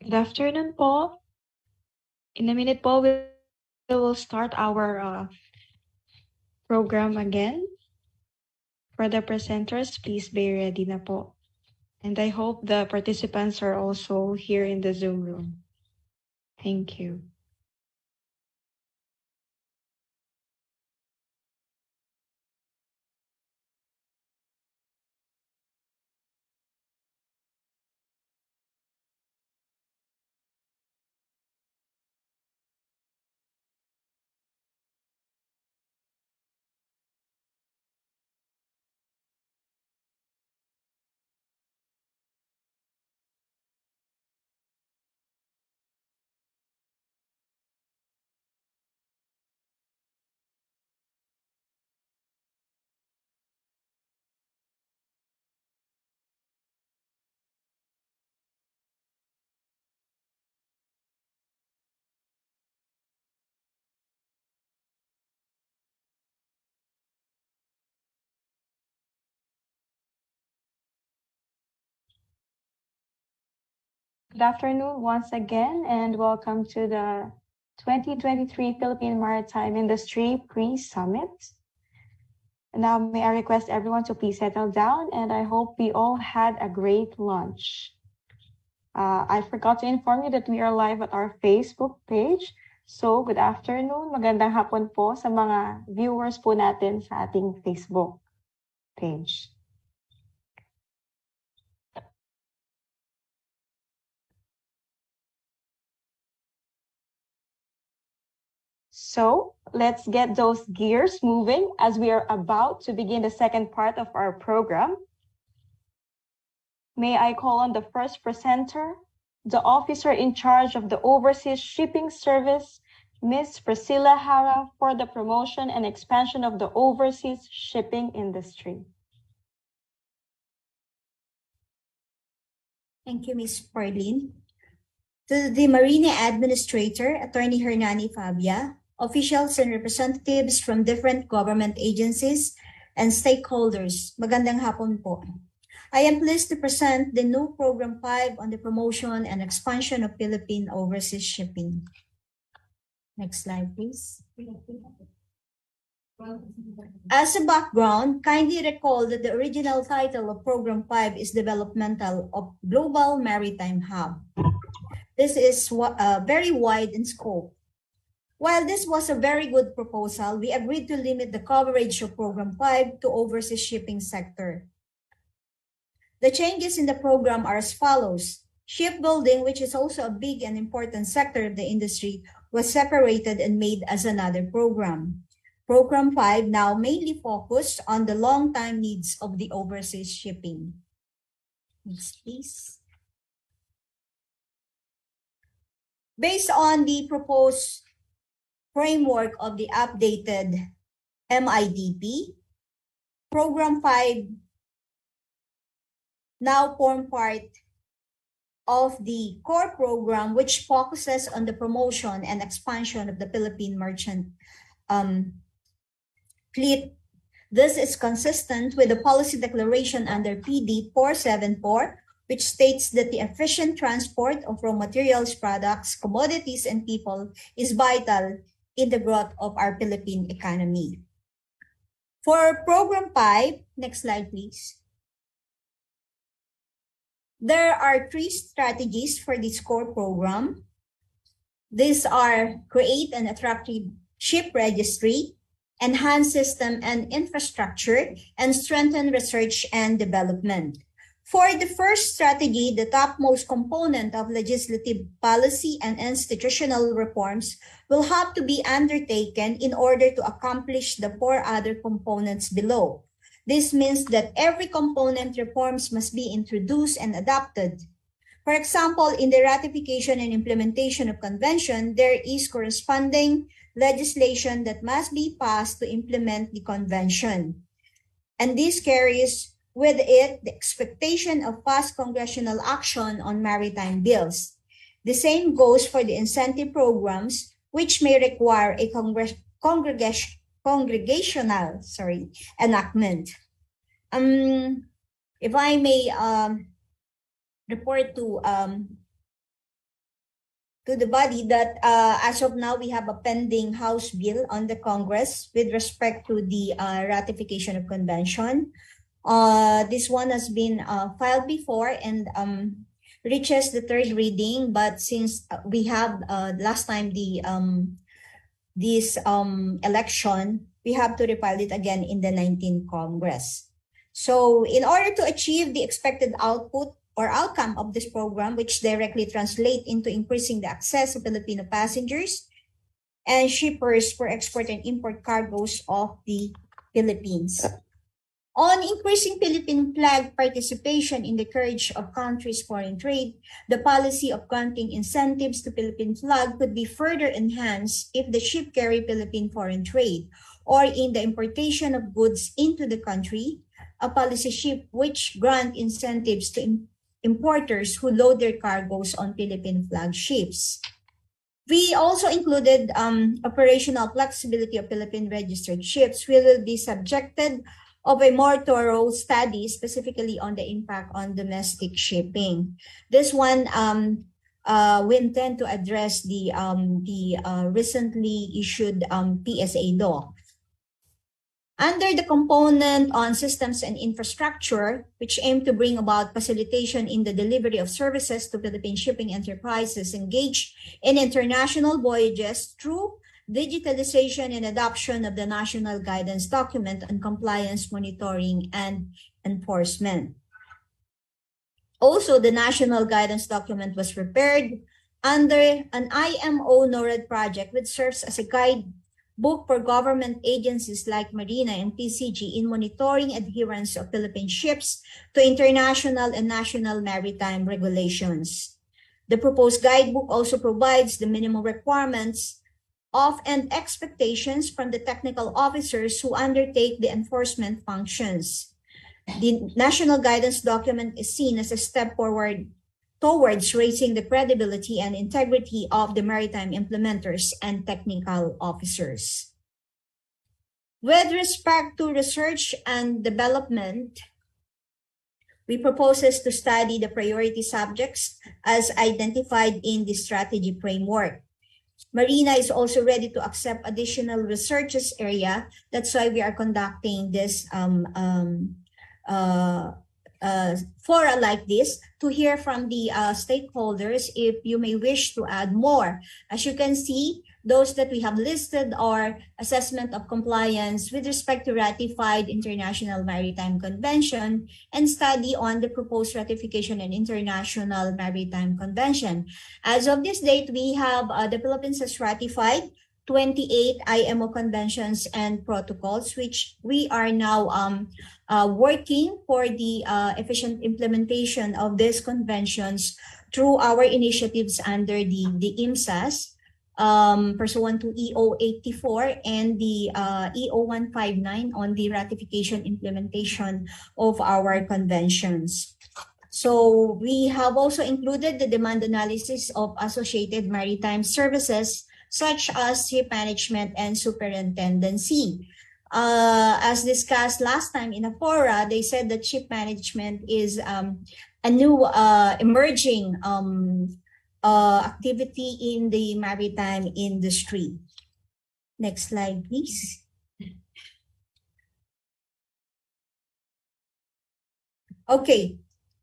Good afternoon po. In a minute po, we will start our program again. For the presenters, please be ready na po. And I hope the participants are also here in the Zoom room. Thank you. Good afternoon once again, and welcome to the 2023 Philippine Maritime Industry Pre-Summit. Now, may I request everyone to please settle down, and I hope we all had a great lunch. I forgot to inform you that we are live at our Facebook page. So, good afternoon, magandang hapon po sa mga viewers po natin sa ating Facebook page. So, let's get those gears moving as we are about to begin the second part of our program. May I call on the first presenter, the officer in charge of the Overseas Shipping Service, Ms. Priscilla Hara, for the promotion and expansion of the overseas shipping industry. Thank you, Ms. Parlin. To the MARINA Administrator, Attorney Hernani Fabia, officials and representatives from different government agencies and stakeholders, magandang hapon po. I am pleased to present the new Program 5 on the promotion and expansion of Philippine overseas shipping. Next slide, please. As a background, kindly recall that the original title of Program 5 is Developmental of Global Maritime Hub. This is very wide in scope. While this was a very good proposal, we agreed to limit the coverage of Program 5 to overseas shipping sector. The changes in the program are as follows. Shipbuilding, which is also a big and important sector of the industry, was separated and made as another program. Program 5 now mainly focused on the long-time needs of the overseas shipping. Next, please. Based on the proposed framework of the updated MIDP, Program 5 now form part of the core program, which focuses on the promotion and expansion of the Philippine merchant fleet. This is consistent with the policy declaration under PD 474, which states that the efficient transport of raw materials, products, commodities, and people is vital in the growth of our Philippine economy. For Program 5, next slide, please. There are 3 strategies for this core program. These are create an attractive ship registry, enhance system and infrastructure, and strengthen research and development. For the first strategy, the topmost component of legislative policy and institutional reforms will have to be undertaken in order to accomplish the 4 other components below. This means that every component reforms must be introduced and adopted. For example, in the ratification and implementation of convention, there is corresponding legislation that must be passed to implement the convention. And this carries with it the expectation of fast congressional action on maritime bills. The same goes for the incentive programs, which may require a congregational enactment. If I may report to to the body that as of now, we have a pending House bill on the Congress with respect to the ratification of convention. This one has been filed before and reaches the third reading, but since we have last time this election, we have to refile it again in the 19th Congress. So in order to achieve the expected output or outcome of this program, which directly translate into increasing the access of Filipino passengers and shippers for export and import cargoes of the Philippines. On increasing Philippine flag participation in the carriage of countries' foreign trade, the policy of granting incentives to Philippine flag could be further enhanced if the ship carry Philippine foreign trade, or in the importation of goods into the country, a policy ship which grant incentives to importers who load their cargoes on Philippine flag ships. We also included operational flexibility of Philippine registered ships will be subjected of a more thorough study specifically on the impact on domestic shipping. This one we intend to address the recently issued PSA law. Under the component on systems and infrastructure, which aim to bring about facilitation in the delivery of services to Philippine shipping enterprises engaged in international voyages through digitalization and adoption of the National Guidance Document on Compliance Monitoring and Enforcement. Also, the National Guidance Document was prepared under an IMO NORAD project, which serves as a guidebook for government agencies like MARINA and PCG in monitoring adherence of Philippine ships to international and national maritime regulations. The proposed guidebook also provides the minimum requirements of and expectations from the technical officers who undertake the enforcement functions. The National Guidance Document is seen as a step forward towards raising the credibility and integrity of the maritime implementers and technical officers. With respect to research and development, we propose to study the priority subjects as identified in the strategy framework. MARINA is also ready to accept additional researches area. That's why we are conducting this fora like this to hear from the stakeholders if you may wish to add more. As you can see, those that we have listed are assessment of compliance with respect to ratified International Maritime Convention and study on the proposed ratification and International Maritime Convention. As of this date, we have the Philippines has ratified 28 IMO conventions and protocols, which we are now working for the efficient implementation of these conventions through our initiatives under the IMSAS, pursuant to EO 84 and the EO 159 on the ratification implementation of our conventions. So we have also included the demand analysis of associated maritime services such as ship management and superintendency. As discussed last time in a fora, they said that ship management is a new emerging activity in the maritime industry. Next slide, please. Okay.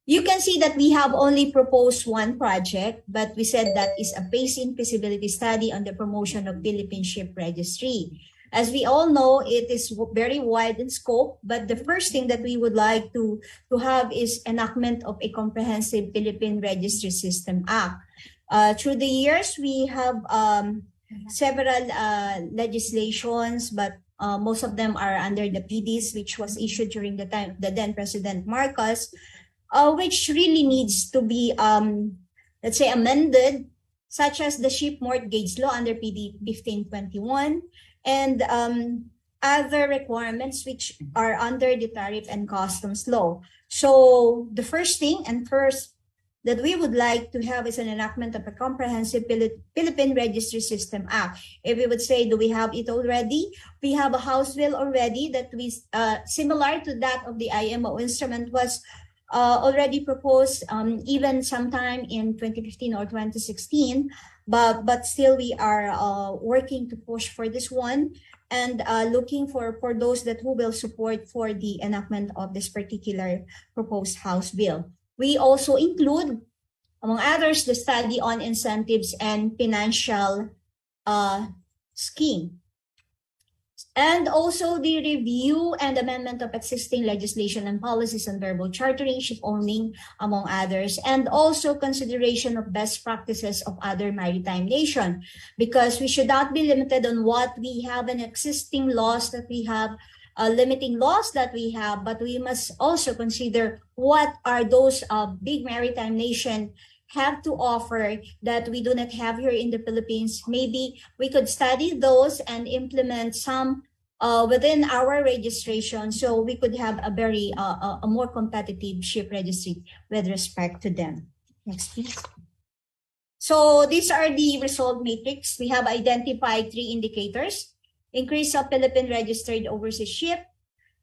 You can see that we have only proposed one project, but we said that is a basin feasibility study on the promotion of Philippine Ship Registry. As we all know, it is very wide in scope, but the first thing that we would like to have is enactment of a comprehensive Philippine Registry System Act. Through the years, we have several legislations, but most of them are under the PDs, which was issued during the time the then President Marcos, which really needs to be, let's say, amended, such as the ship mortgage law under PD 1521 and other requirements which are under the tariff and customs law. So the first thing that we would like to have is an enactment of a comprehensive Philippine Registry System Act. If we would say, do we have it already? We have a House bill already that we, similar to that of the IMO instrument, was already proposed even sometime in 2015 or 2016, but still we are working to push for this one and looking for those that who will support for the enactment of this particular proposed House bill. We also include, among others, the study on incentives and financial scheme. And also the review and amendment of existing legislation and policies on variable chartering, ship owning, among others, and also consideration of best practices of other maritime nations, because we should not be limited on what we have and existing laws that we have, limiting laws that we have, but we must also consider what are those big maritime nations have to offer that we do not have here in the Philippines. Maybe we could study those and implement some within our registration, so we could have a very a more competitive ship registry with respect to them. Next, please. So these are the result matrix. We have identified 3 indicators: increase of Philippine registered overseas ship,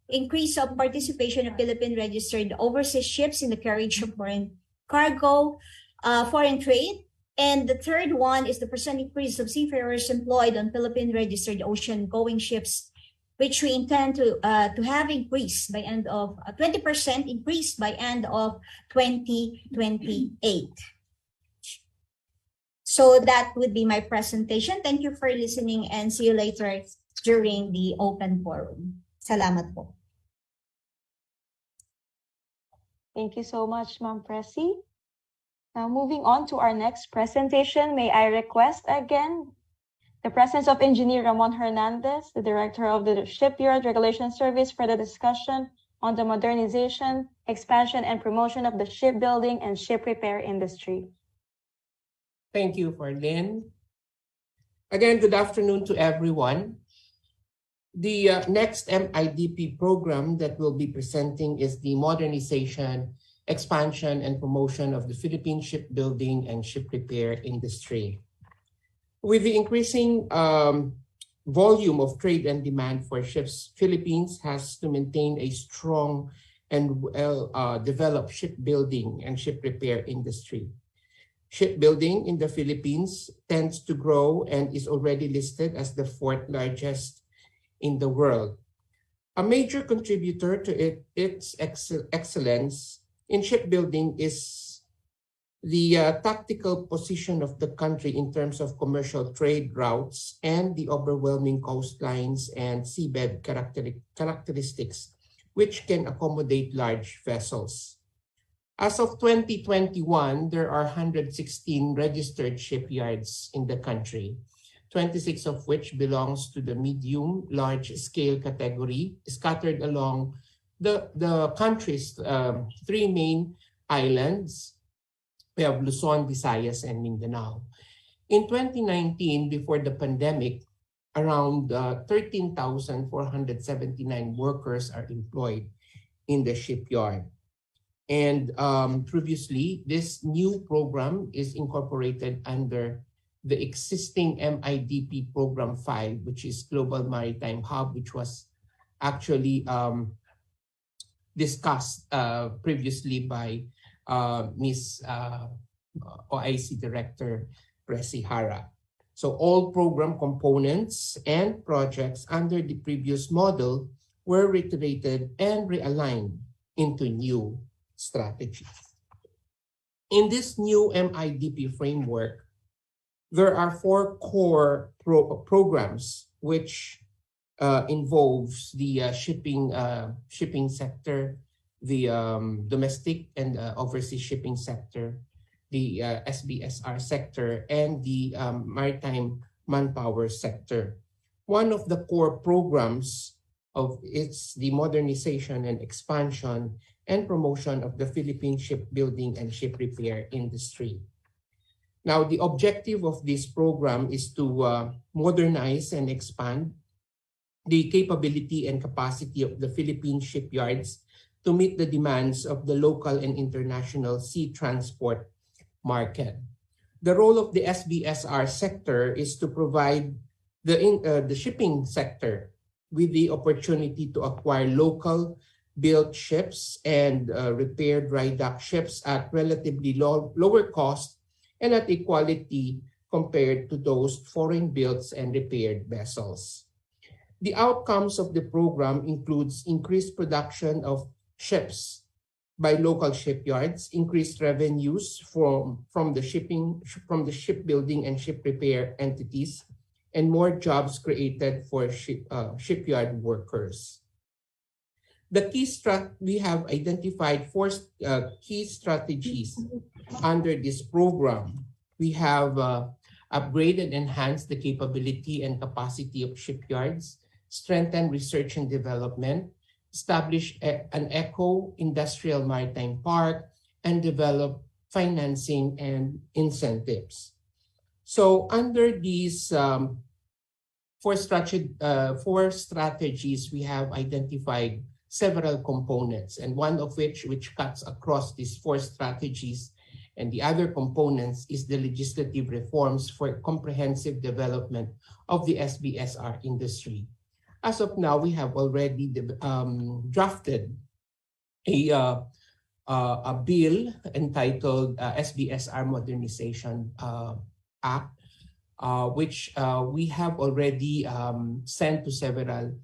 increase of participation of Philippine registered overseas ships in the carriage of foreign cargo, foreign trade, and the third one is the percent increase of seafarers employed on Philippine registered ocean-going ships, which we intend to have increased by end of 20% increase by end of 2028. So that would be my presentation. Thank you for listening and see you later during the open forum. Salamat po. Thank you so much, Ma'am Presi. Now, moving on to our next presentation, may I request again the presence of Engineer Ramon Hernandez, the Director of the Shipyard Regulation Service, for the discussion on the modernization, expansion, and promotion of the shipbuilding and ship repair industry. Thank you, Farlene. Again, good afternoon to everyone. The next MIDP program that we'll be presenting is the modernization, expansion, and promotion of the Philippine shipbuilding and ship repair industry. With the increasing volume of trade and demand for ships, Philippines has to maintain a strong and well-developed shipbuilding and ship repair industry. Shipbuilding in the Philippines tends to grow and is already listed as the 4th largest in the world. A major contributor to its excellence in shipbuilding is the tactical position of the country in terms of commercial trade routes and the overwhelming coastlines and seabed characteristics, which can accommodate large vessels. As of 2021, there are 116 registered shipyards in the country, 26 of which belongs to the medium large scale category, scattered along the country's 3 main islands. We have Luzon, Visayas, and Mindanao. In 2019, before the pandemic, around 13,479 workers are employed in the shipyard. And previously, this new program is incorporated under the existing MIDP Program 5, which is Global Maritime Hub, which was actually discussed previously by Ms. OIC Director Presi Hara. So all program components and projects under the previous model were reiterated and realigned into new strategies. In this new MIDP framework, there are 4 core programs which involves the shipping sector, the domestic and overseas shipping sector, the SBSR sector, and the maritime manpower sector. One of the core programs of it's the modernization and expansion and promotion of the Philippine shipbuilding and ship repair industry. Now, the objective of this program is to modernize and expand the capability and capacity of the Philippine shipyards to meet the demands of the local and international sea transport market. The role of the SBSR sector is to provide the shipping sector with the opportunity to acquire local built ships and repaired dry dock ships at relatively lower cost and at equality compared to those foreign built and repaired vessels. The outcomes of the program includes increased production of ships by local shipyards, increased revenues from the shipbuilding and ship repair entities, and more jobs created for shipyard workers. We have identified four key strategies under this program. We have upgraded and enhanced the capability and capacity of shipyards, strengthened research and development, established an eco-industrial maritime park, and developed financing and incentives. So under these four strategies, we have identified several components, and one of which cuts across these four strategies and the other components is the legislative reforms for comprehensive development of the SBSR industry. As of now, we have already drafted a bill entitled SBSR Modernization Act, which we have already sent to several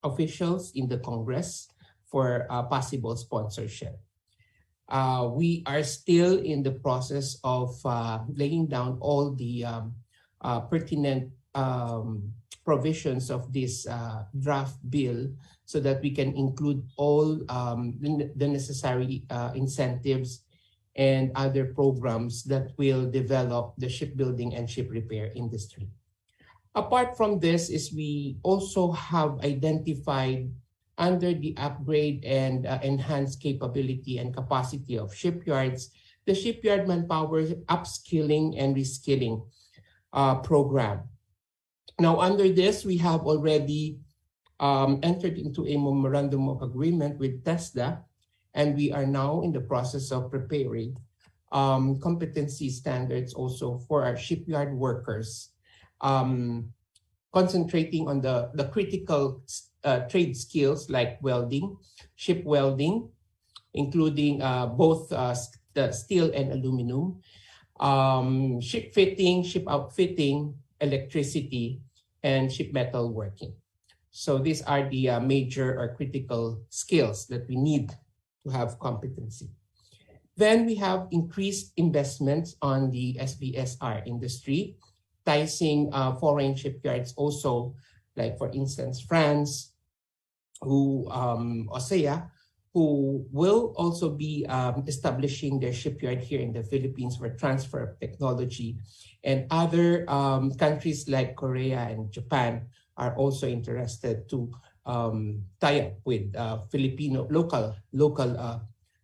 officials in the Congress for possible sponsorship. We are still in the process of laying down all the pertinent provisions of this draft bill so that we can include all the necessary incentives and other programs that will develop the shipbuilding and ship repair industry. Apart from this, we also have identified under the upgrade and enhanced capability and capacity of shipyards, the shipyard manpower upskilling and reskilling program. Now, under this, we have already entered into a memorandum of agreement with TESDA, and we are now in the process of preparing competency standards also for our shipyard workers, concentrating on the critical trade skills like welding, ship welding, including both the steel and aluminum, ship fitting, ship outfitting, electricity, and ship metal working. So these are the major or critical skills that we need to have competency. Then we have increased investments on the SBSR industry, enticing foreign shipyards also, like for instance, France, Osea, who will also be establishing their shipyard here in the Philippines for transfer of technology. And other countries like Korea and Japan are also interested to tie up with local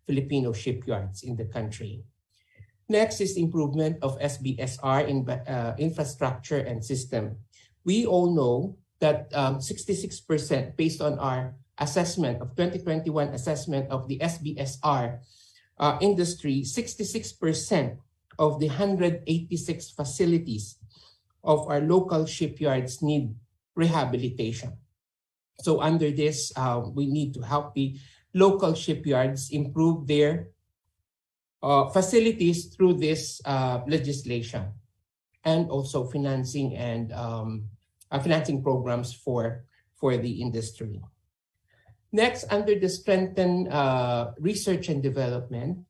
Filipino shipyards in the country. Next is improvement of SBSR infrastructure and system. We all know that 66%, based on our assessment of 2021 assessment of the SBSR industry, 66% of the 186 facilities of our local shipyards need rehabilitation. So under this, we need to help the local shipyards improve their facilities through this legislation, and also financing and financing programs for the industry. Next, under the strengthen research and development,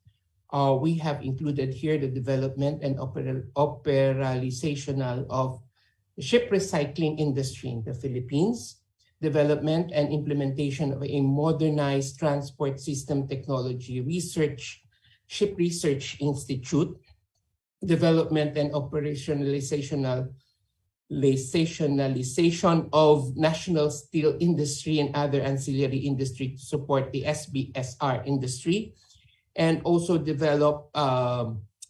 we have included here the development and operationalization of ship recycling industry in the Philippines, development and implementation of a modernized transport system technology ship research institute, development and operationalization of national steel industry and other ancillary industry to support the SBSR industry, and also develop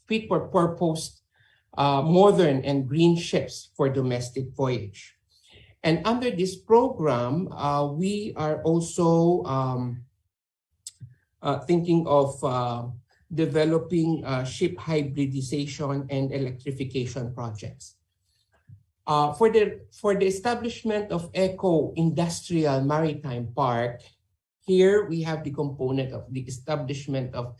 fit for purpose modern and green ships for domestic voyage. And under this program, we are also thinking of developing ship hybridization and electrification projects. For the establishment of eco-industrial maritime park, Here we have the component of the establishment of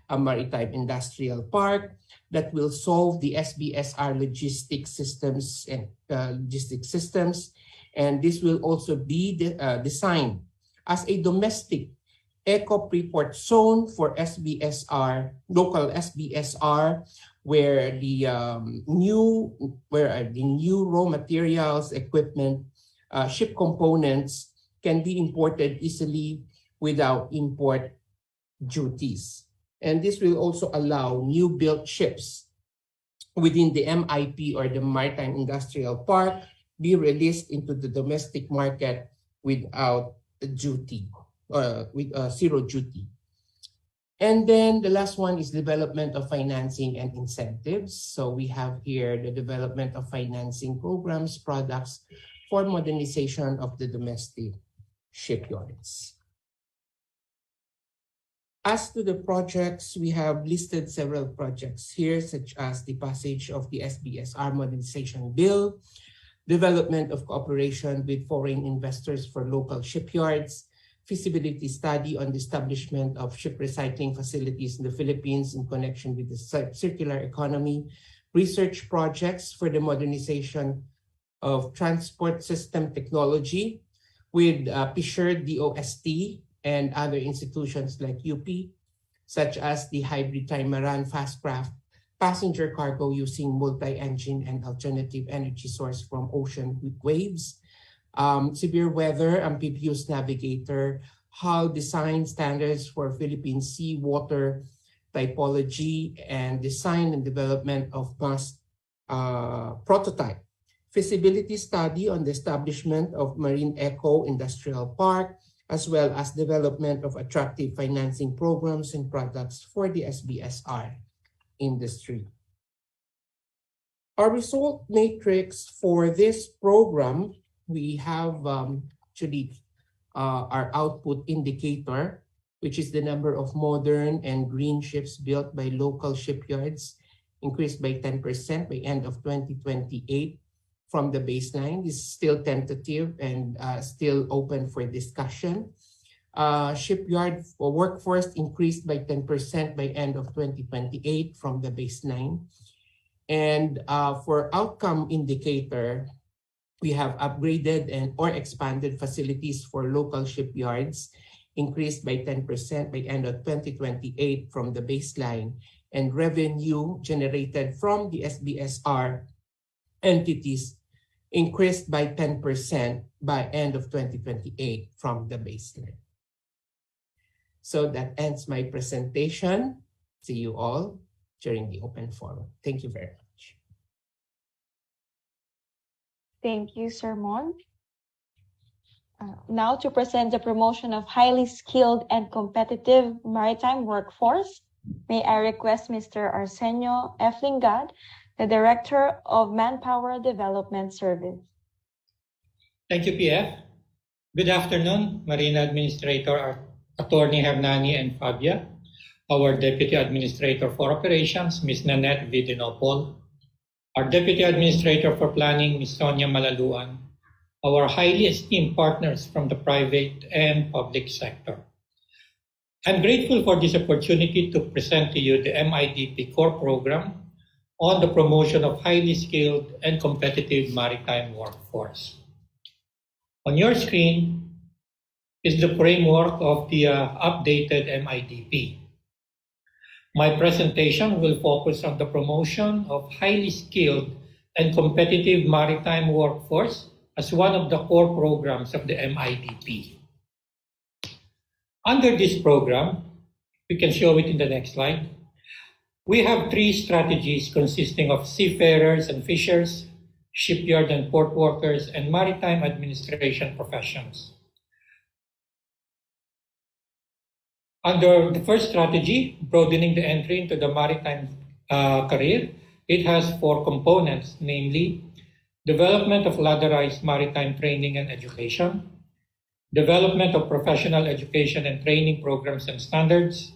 a maritime industrial park that will solve the SBSR logistics systems and and this will also be designed as a domestic eco pre-port zone for SBSR, local SBSR, where the new raw materials, equipment, ship components can be imported easily without import duties. And this will also allow new built ships within the MIP or the Maritime Industrial Park be released into the domestic market without duty, with zero duty. And then the last one is development of financing and incentives. So we have here the development of financing programs, products for modernization of the domestic shipyards. As to the projects, we have listed several projects here, such as the passage of the SBSR Modernization Bill, development of cooperation with foreign investors for local shipyards, feasibility study on the establishment of ship recycling facilities in the Philippines in connection with the circular economy, research projects for the modernization of transport system technology with Fisher DOST and other institutions like UP, such as the hybrid trimaran fast craft passenger cargo using multi-engine and alternative energy source from ocean waves, severe weather amphibious navigator, hull design standards for Philippine sea water typology, and design and development of mast prototype. Feasibility study on the establishment of Marine Eco Industrial Park, as well as development of attractive financing programs and products for the SBSR industry. Our result matrix for this program, we have our output indicator, which is the number of modern and green ships built by local shipyards, increased by 10% by end of 2028 from the baseline. This is still tentative and still open for discussion. Shipyard workforce increased by 10% by end of 2028 from the baseline. And for outcome indicator, we have upgraded and or expanded facilities for local shipyards, increased by 10% by end of 2028 from the baseline, and revenue generated from the SBSR entities increased by 10% by end of 2028 from the baseline. So that ends my presentation. See you all during the open forum. Thank you very much. Thank you, Sir Mon. Now to present the promotion of highly skilled and competitive maritime workforce, may I request Mr. Arsenio F. Lingad, the Director of Manpower Development Service. Thank you, PF. Good afternoon, Marina Administrator Attorney Hernani and Fabia, our Deputy Administrator for Operations, Ms. Nanette Vidinopol, our Deputy Administrator for Planning, Ms. Sonia Malaluan, our highly esteemed partners from the private and public sector. I'm grateful for this opportunity to present to you the MIDP core program on the promotion of highly skilled and competitive maritime workforce. On your screen is the framework of the updated MIDP. My presentation will focus on the promotion of highly skilled and competitive maritime workforce as one of the core programs of the MIDP. Under this program, we can show it in the next slide, we have three strategies consisting of seafarers and fishers, shipyard and port workers, and maritime administration professions. Under the first strategy, broadening the entry into the maritime career, it has four components, namely development of ladderized maritime training and education, development of professional education and training programs and standards,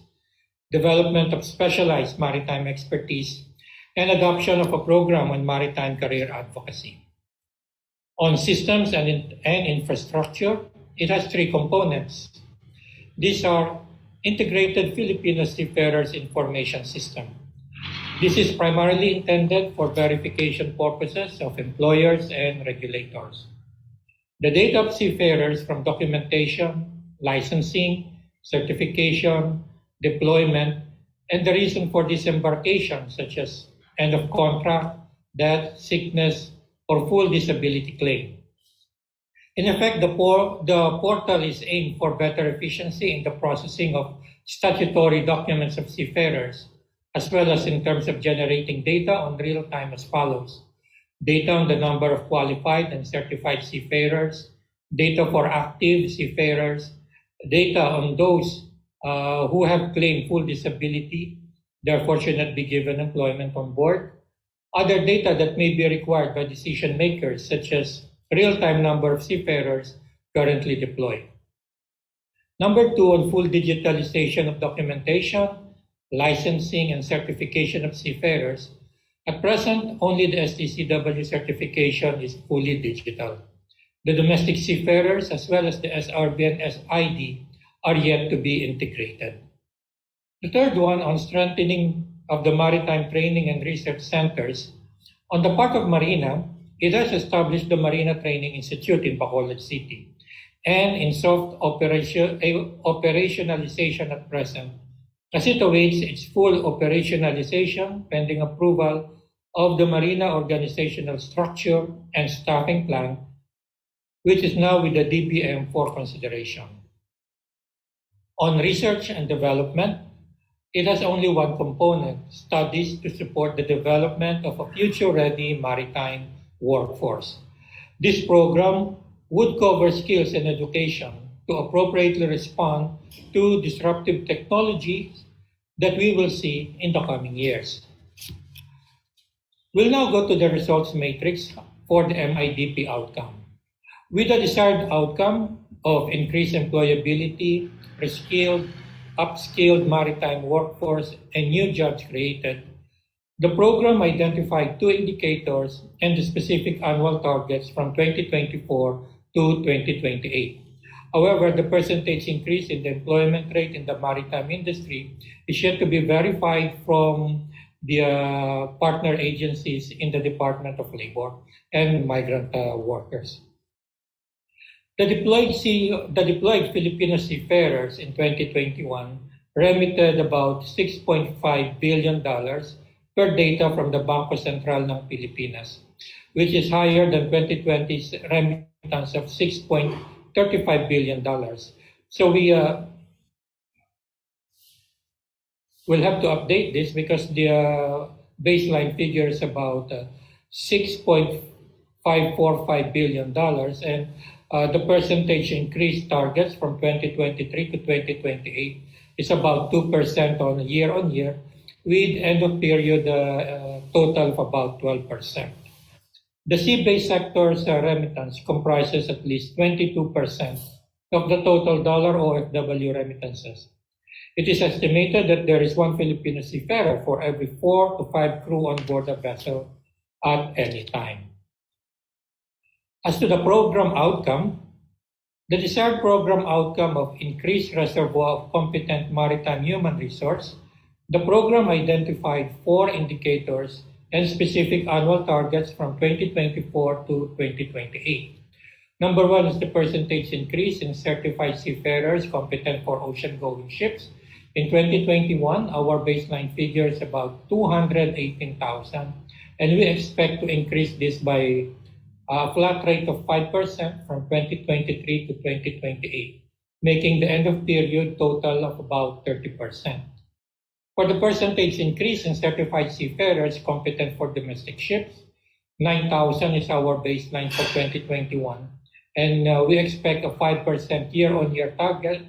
development of specialized maritime expertise, and adoption of a program on maritime career advocacy. On systems and infrastructure, it has three components. These are Integrated Filipino Seafarers Information System. This is primarily intended for verification purposes of employers and regulators. The data of seafarers from documentation, licensing, certification, deployment, and the reason for disembarkation, such as end of contract, death, sickness, or full disability claim. In effect, the portal is aimed for better efficiency in the processing of statutory documents of seafarers, as well as in terms of generating data on real time as follows: data on the number of qualified and certified seafarers, data for active seafarers, data on those who have claimed full disability, therefore should not be given employment on board, other data that may be required by decision makers, such as real-time number of seafarers currently deployed. Number two, on full digitalization of documentation, licensing, and certification of seafarers. At present, only the STCW certification is fully digital. The domestic seafarers, as well as the SRB and SID, are yet to be integrated. The third one, on strengthening of the maritime training and research centers. On the part of MARINA, it has established the Marina Training Institute in Bacolod City, and in soft operationalization at present, as it awaits its full operationalization pending approval of the Marina organizational structure and staffing plan, which is now with the DBM for consideration. On research and development, it has only one component: studies to support the development of a future-ready maritime workforce. This program would cover skills and education to appropriately respond to disruptive technologies that we will see in the coming years. We'll now go to the results matrix for the MIDP outcome. With the desired outcome of increased employability, reskilled, upskilled maritime workforce, and new jobs created, the program identified two indicators and the specific annual targets from 2024 to 2028. However, the percentage increase in the employment rate in the maritime industry is yet to be verified from the partner agencies in the Department of Labor and migrant workers. The deployed Filipino seafarers in 2021 remitted about $6.5 billion per data from the Bangko Sentral ng Pilipinas, which is higher than 2020's remittance of $6.35 billion. So we will have to update this because the baseline figure is about $6.545 billion, and the percentage increase targets from 2023 to 2028 is about 2% on year, with end of period total of about 12%. The sea-based sector's remittance comprises at least 22% of the total dollar OFW remittances. It is estimated that there is one Filipino seafarer for every 4 to 5 crew on board a vessel at any time. As to the program outcome, the desired program outcome of increased reservoir of competent maritime human resource, the program identified 4 indicators and specific annual targets from 2024 to 2028. Number 1 is the percentage increase in certified seafarers competent for ocean-going ships. In 2021, our baseline figure is about 218,000, and we expect to increase this by a flat rate of 5% from 2023 to 2028, making the end of period total of about 30%. For the percentage increase in certified seafarers competent for domestic ships, 9,000 is our baseline for 2021, and we expect a 5% year-on-year target,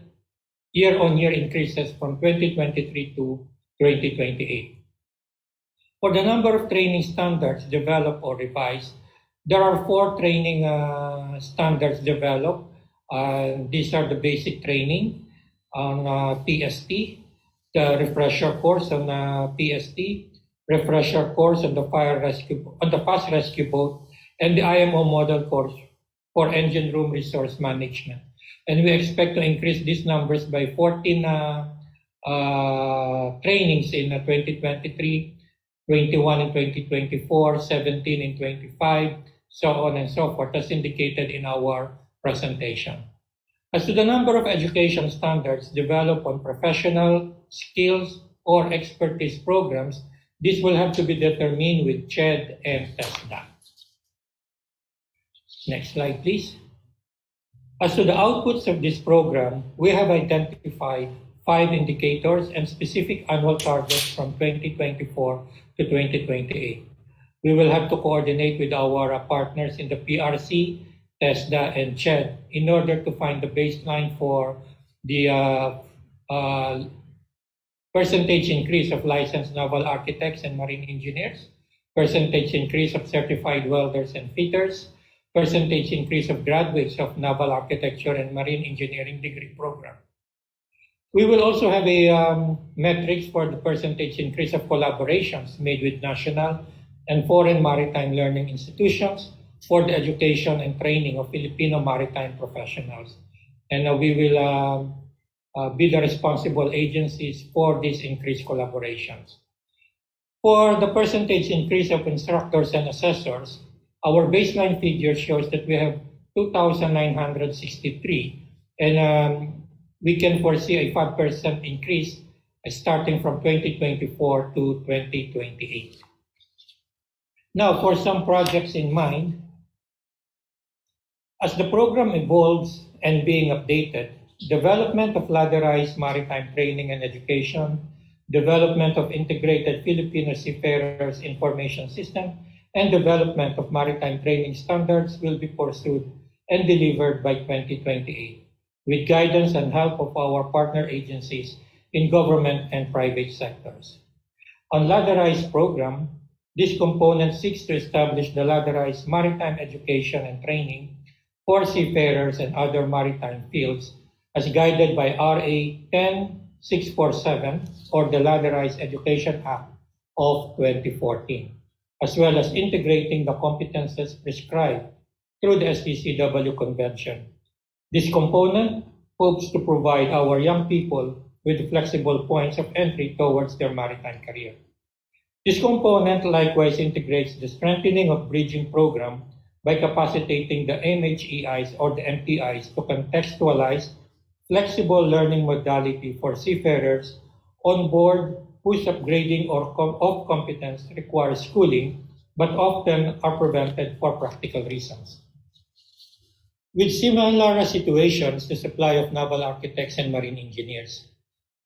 year-on-year increases from 2023 to 2028. For the number of training standards developed or revised, there are 4 training standards developed. These are the basic training on PST, the refresher course on PST, refresher course on the fast rescue boat, and the IMO model course for engine room resource management. And we expect to increase these numbers by 14 trainings in 2023, 21 in 2024, 17 in 25, so on and so forth, as indicated in our presentation. As to the number of education standards developed on professional, skills, or expertise programs, this will have to be determined with CHED and TESDA. Next slide, please. As to the outputs of this program, we have identified 5 indicators and specific annual targets from 2024 to 2028. We will have to coordinate with our partners in the PRC, TESDA, and CHED in order to find the baseline for the percentage increase of licensed naval architects and marine engineers, percentage increase of certified welders and fitters, percentage increase of graduates of naval architecture and marine engineering degree program. We will also have a metrics for the percentage increase of collaborations made with national and foreign maritime learning institutions for the education and training of Filipino maritime professionals. And we will be the responsible agencies for these increased collaborations. For the percentage increase of instructors and assessors, our baseline figure shows that we have 2,963, and we can foresee a 5% increase starting from 2024 to 2028. Now, for some projects in mind, as the program evolves and being updated, development of ladderized maritime training and education, development of integrated Filipino seafarers information system, and development of maritime training standards will be pursued and delivered by 2028, with guidance and help of our partner agencies in government and private sectors. On ladderized program, this component seeks to establish the ladderized maritime education and training for seafarers and other maritime fields as guided by RA 10647 or the Ladderized Education Act of 2014, as well as integrating the competences prescribed through the STCW Convention. This component hopes to provide our young people with flexible points of entry towards their maritime career. This component likewise integrates the strengthening of bridging program by capacitating the MHEIs or the MTIs to contextualize flexible learning modality for seafarers on board whose upgrading or of competence requires schooling, but often are prevented for practical reasons. With similar situations, the supply of naval architects and marine engineers.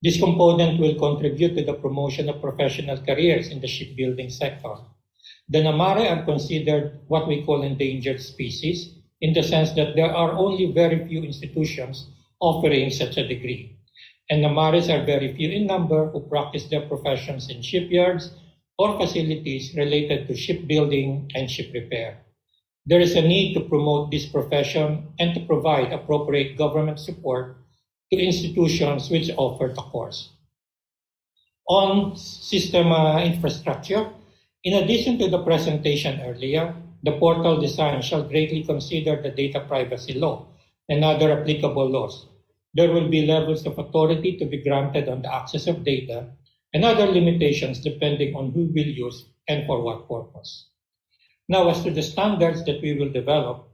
This component will contribute to the promotion of professional careers in the shipbuilding sector. The NAMARE are considered what we call endangered species in the sense that there are only very few institutions offering such a degree. And NAMAREs are very few in number who practice their professions in shipyards or facilities related to shipbuilding and ship repair. There is a need to promote this profession and to provide appropriate government support to institutions which offer the course. On system infrastructure, in addition to the presentation earlier, the portal design shall greatly consider the data privacy law and other applicable laws. There will be levels of authority to be granted on the access of data and other limitations depending on who will use and for what purpose. Now, as to the standards that we will develop,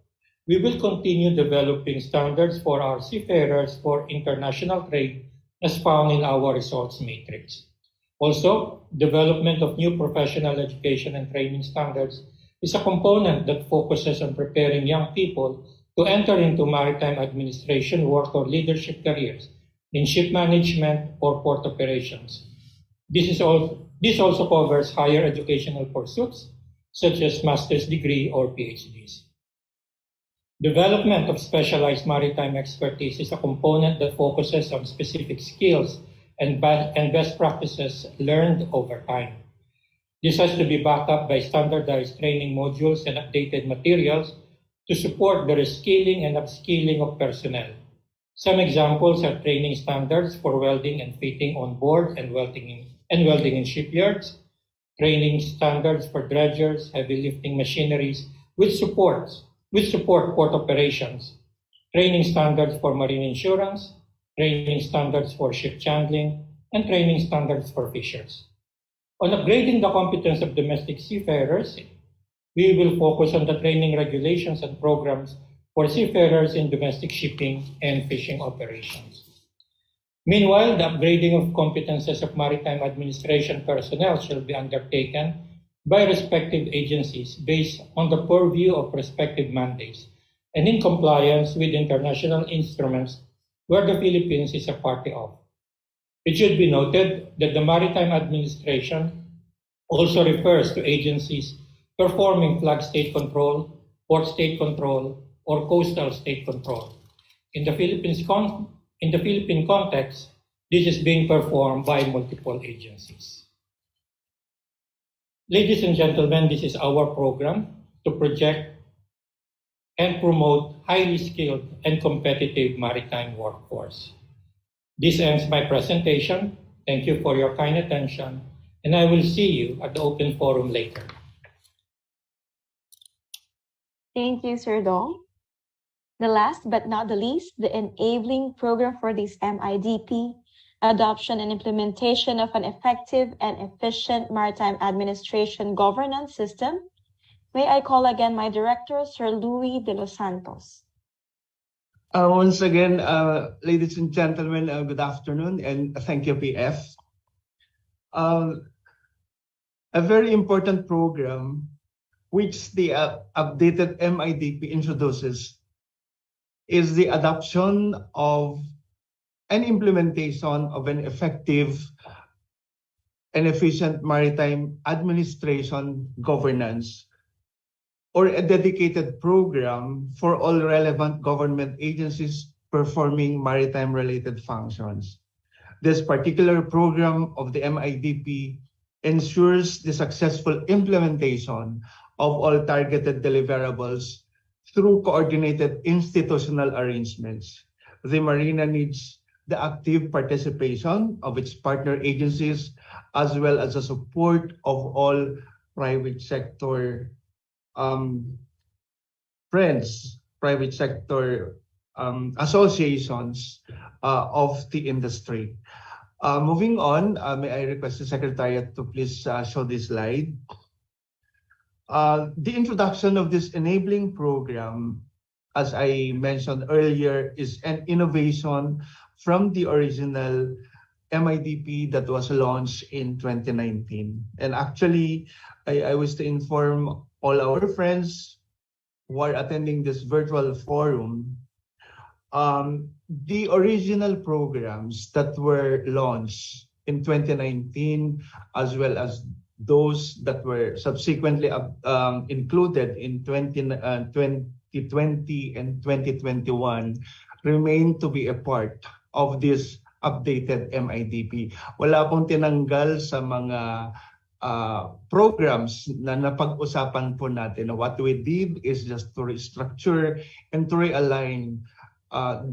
we will continue developing standards for our seafarers for international trade as found in our results matrix. Also, development of new professional education and training standards is a component that focuses on preparing young people to enter into maritime administration work or leadership careers in ship management or port operations. This also covers higher educational pursuits such as master's degree or PhDs. Development of specialized maritime expertise is a component that focuses on specific skills and best practices learned over time. This has to be backed up by standardized training modules and updated materials to support the reskilling and upskilling of personnel. Some examples are training standards for welding and fitting on board and welding in shipyards, training standards for dredgers, heavy lifting machineries, which support port operations, training standards for marine insurance, training standards for ship chandling, and training standards for fishers. On upgrading the competence of domestic seafarers, we will focus on the training regulations and programs for seafarers in domestic shipping and fishing operations. Meanwhile, the upgrading of competences of maritime administration personnel shall be undertaken by respective agencies based on the purview of respective mandates and in compliance with international instruments where the Philippines is a party of. It should be noted that the maritime administration also refers to agencies performing flag state control, port state control, or coastal state control. In the Philippine context, this is being performed by multiple agencies. Ladies and gentlemen, this is our program to project and promote highly skilled and competitive maritime workforce. This ends my presentation. Thank you for your kind attention, and I will see you at the open forum later. Thank you, Sir Dong. The last but not the least, the enabling program for this MIDP, adoption and implementation of an effective and efficient maritime administration governance system. May I call again my director, Sir Louis de los Santos. Once again, ladies and gentlemen, good afternoon, and thank you, PF. A very important program which the updated MIDP introduces is the adoption of and implementation of an effective and efficient maritime administration governance, or a dedicated program for all relevant government agencies performing maritime-related functions. This particular program of the MIDP ensures the successful implementation of all targeted deliverables through coordinated institutional arrangements. The MARINA needs the active participation of its partner agencies, as well as the support of all private sector private sector associations of the industry. Moving on, may I request the Secretariat to please show this slide. The introduction of this enabling program, as I mentioned earlier, is an innovation from the original MIDP that was launched in 2019. And actually, I wish to inform all our friends who are attending this virtual forum, the original programs that were launched in 2019, as well as those that were subsequently included in 2020 and 2021, remain to be a part of this updated MIDP. Wala pong tinanggal sa mga programs na napag-usapan po natin. What we did is just to restructure and to realign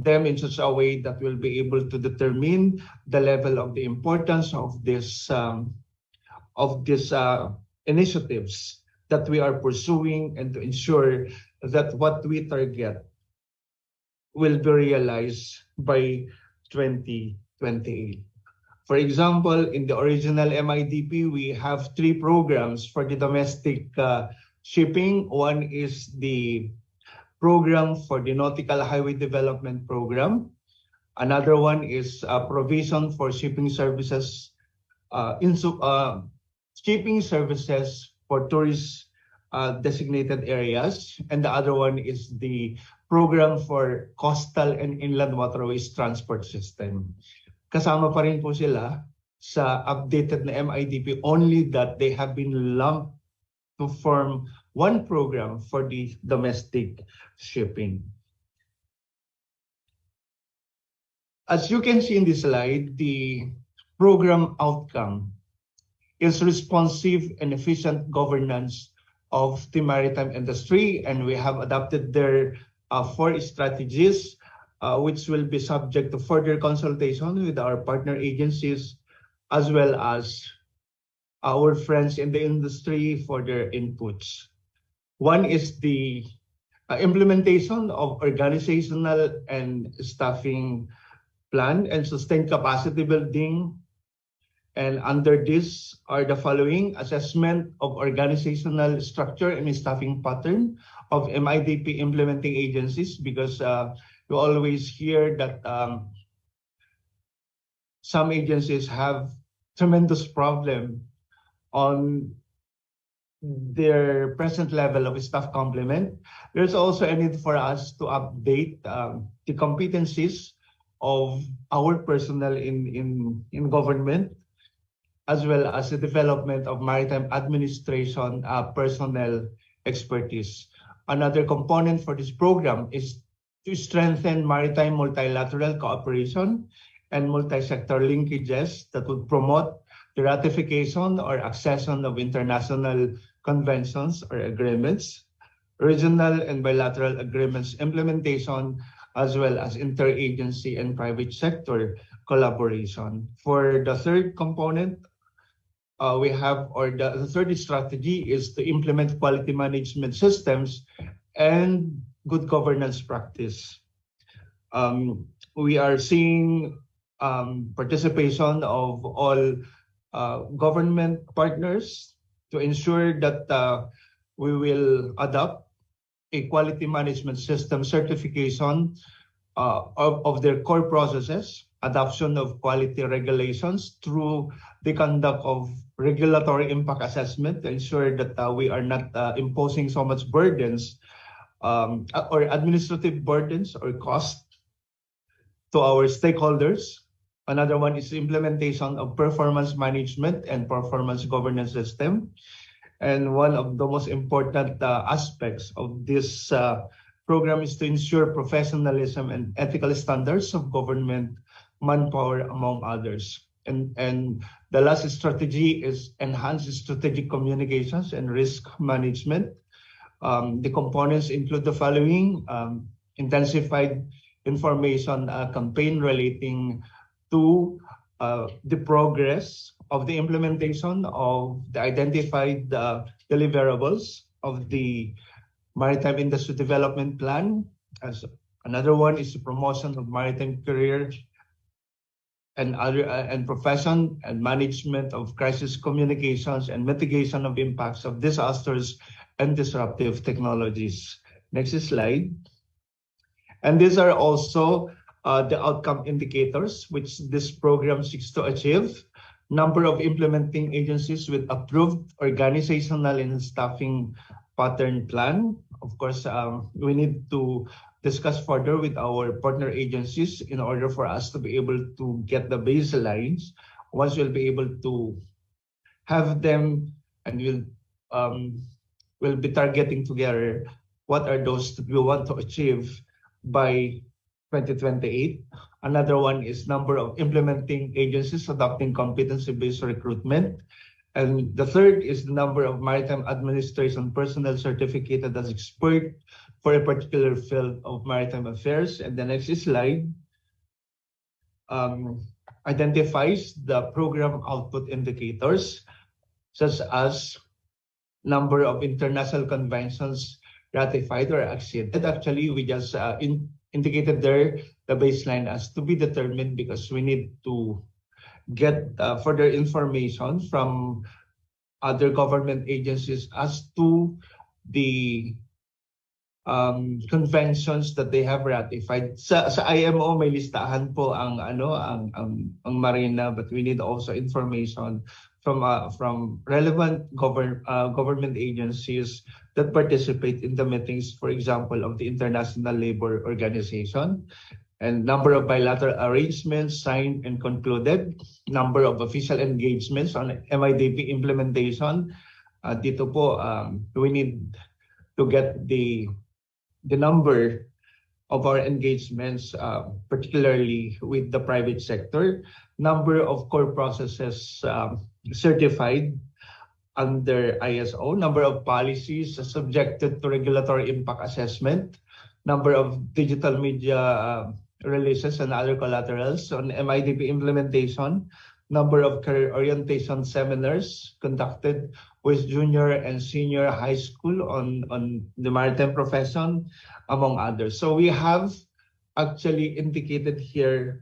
them in such a way that we'll be able to determine the level of the importance of these initiatives that we are pursuing, and to ensure that what we target will be realized by 2028. For example, in the original MIDP, we have 3 programs for the domestic shipping. One is the program for the Nautical Highway Development Program. Another one is provision for shipping services for tourist designated areas. And the other one is the program for coastal and inland waterways transport system. Kasama pa rin po sila sa updated na MIDP, only that they have been lumped to form one program for the domestic shipping. As you can see in this slide, the program outcome is responsive and efficient governance of the maritime industry, and we have adopted their 4 strategies, which will be subject to further consultation with our partner agencies, as well as our friends in the industry for their inputs. One is the implementation of organizational and staffing plan and sustained capacity building. And under this are the following: assessment of organizational structure and staffing pattern of MIDP implementing agencies, because you always hear that some agencies have tremendous problem on their present level of staff complement. There's also a need for us to update the competencies of our personnel in government, as well as the development of maritime administration personnel expertise. Another component for this program is to strengthen maritime multilateral cooperation and multi-sector linkages that would promote the ratification or accession of international conventions or agreements, regional and bilateral agreements implementation, as well as interagency and private sector collaboration. For the third component, the third strategy is to implement quality management systems and good governance practice. We are seeing participation of all government partners to ensure that we will adopt a quality management system certification of their core processes, adoption of quality regulations through the conduct of regulatory impact assessment to ensure that we are not imposing so much burdens or administrative burdens or cost to our stakeholders. Another one is implementation of performance management and performance governance system. And one of the most important aspects of this program is to ensure professionalism and ethical standards of government manpower, among others. And the last strategy is enhanced strategic communications and risk management. The components include the following: intensified information campaign relating to the progress of the implementation of the identified deliverables of the Maritime Industry Development Plan. As another one is the promotion of maritime career and other and profession and management of crisis communications and mitigation of impacts of disasters and disruptive technologies. Next slide. And these are also the outcome indicators which this program seeks to achieve. Number of implementing agencies with approved organizational and staffing pattern plan. Of course, we need to discuss further with our partner agencies in order for us to be able to get the baselines. Once we'll be able to have them, and we'll be targeting together what are those that we want to achieve by 2028. Another one is number of implementing agencies adopting competency-based recruitment. And the third is the number of maritime administration personnel certificated as expert for a particular field of maritime affairs. And the next slide identifies the program output indicators, such as number of international conventions ratified or acceded. Actually, we just indicated there the baseline as to be determined, because we need to get further information from other government agencies as to the conventions that they have ratified. Sa IMO may listahan po ang MARINA, but we need also information from relevant government agencies that participate in the meetings, for example, of the International Labor Organization, and number of bilateral arrangements signed and concluded, number of official engagements on MIDP implementation. Dito po, we need to get the number of our engagements, particularly with the private sector, number of core processes certified under ISO, number of policies subjected to regulatory impact assessment, number of digital media releases and other collaterals on MIDP implementation, number of career orientation seminars conducted with junior and senior high school on the maritime profession, among others. So we have actually indicated here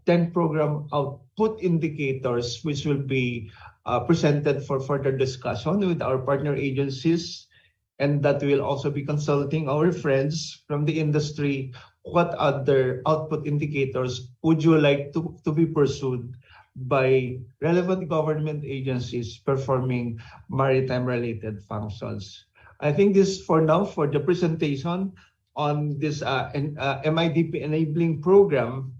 10 program output indicators, which will be presented for further discussion with our partner agencies, and that will also be consulting our friends from the industry. What other output indicators would you like to be pursued by relevant government agencies performing maritime-related functions? I think this for now for the presentation on this MIDP enabling program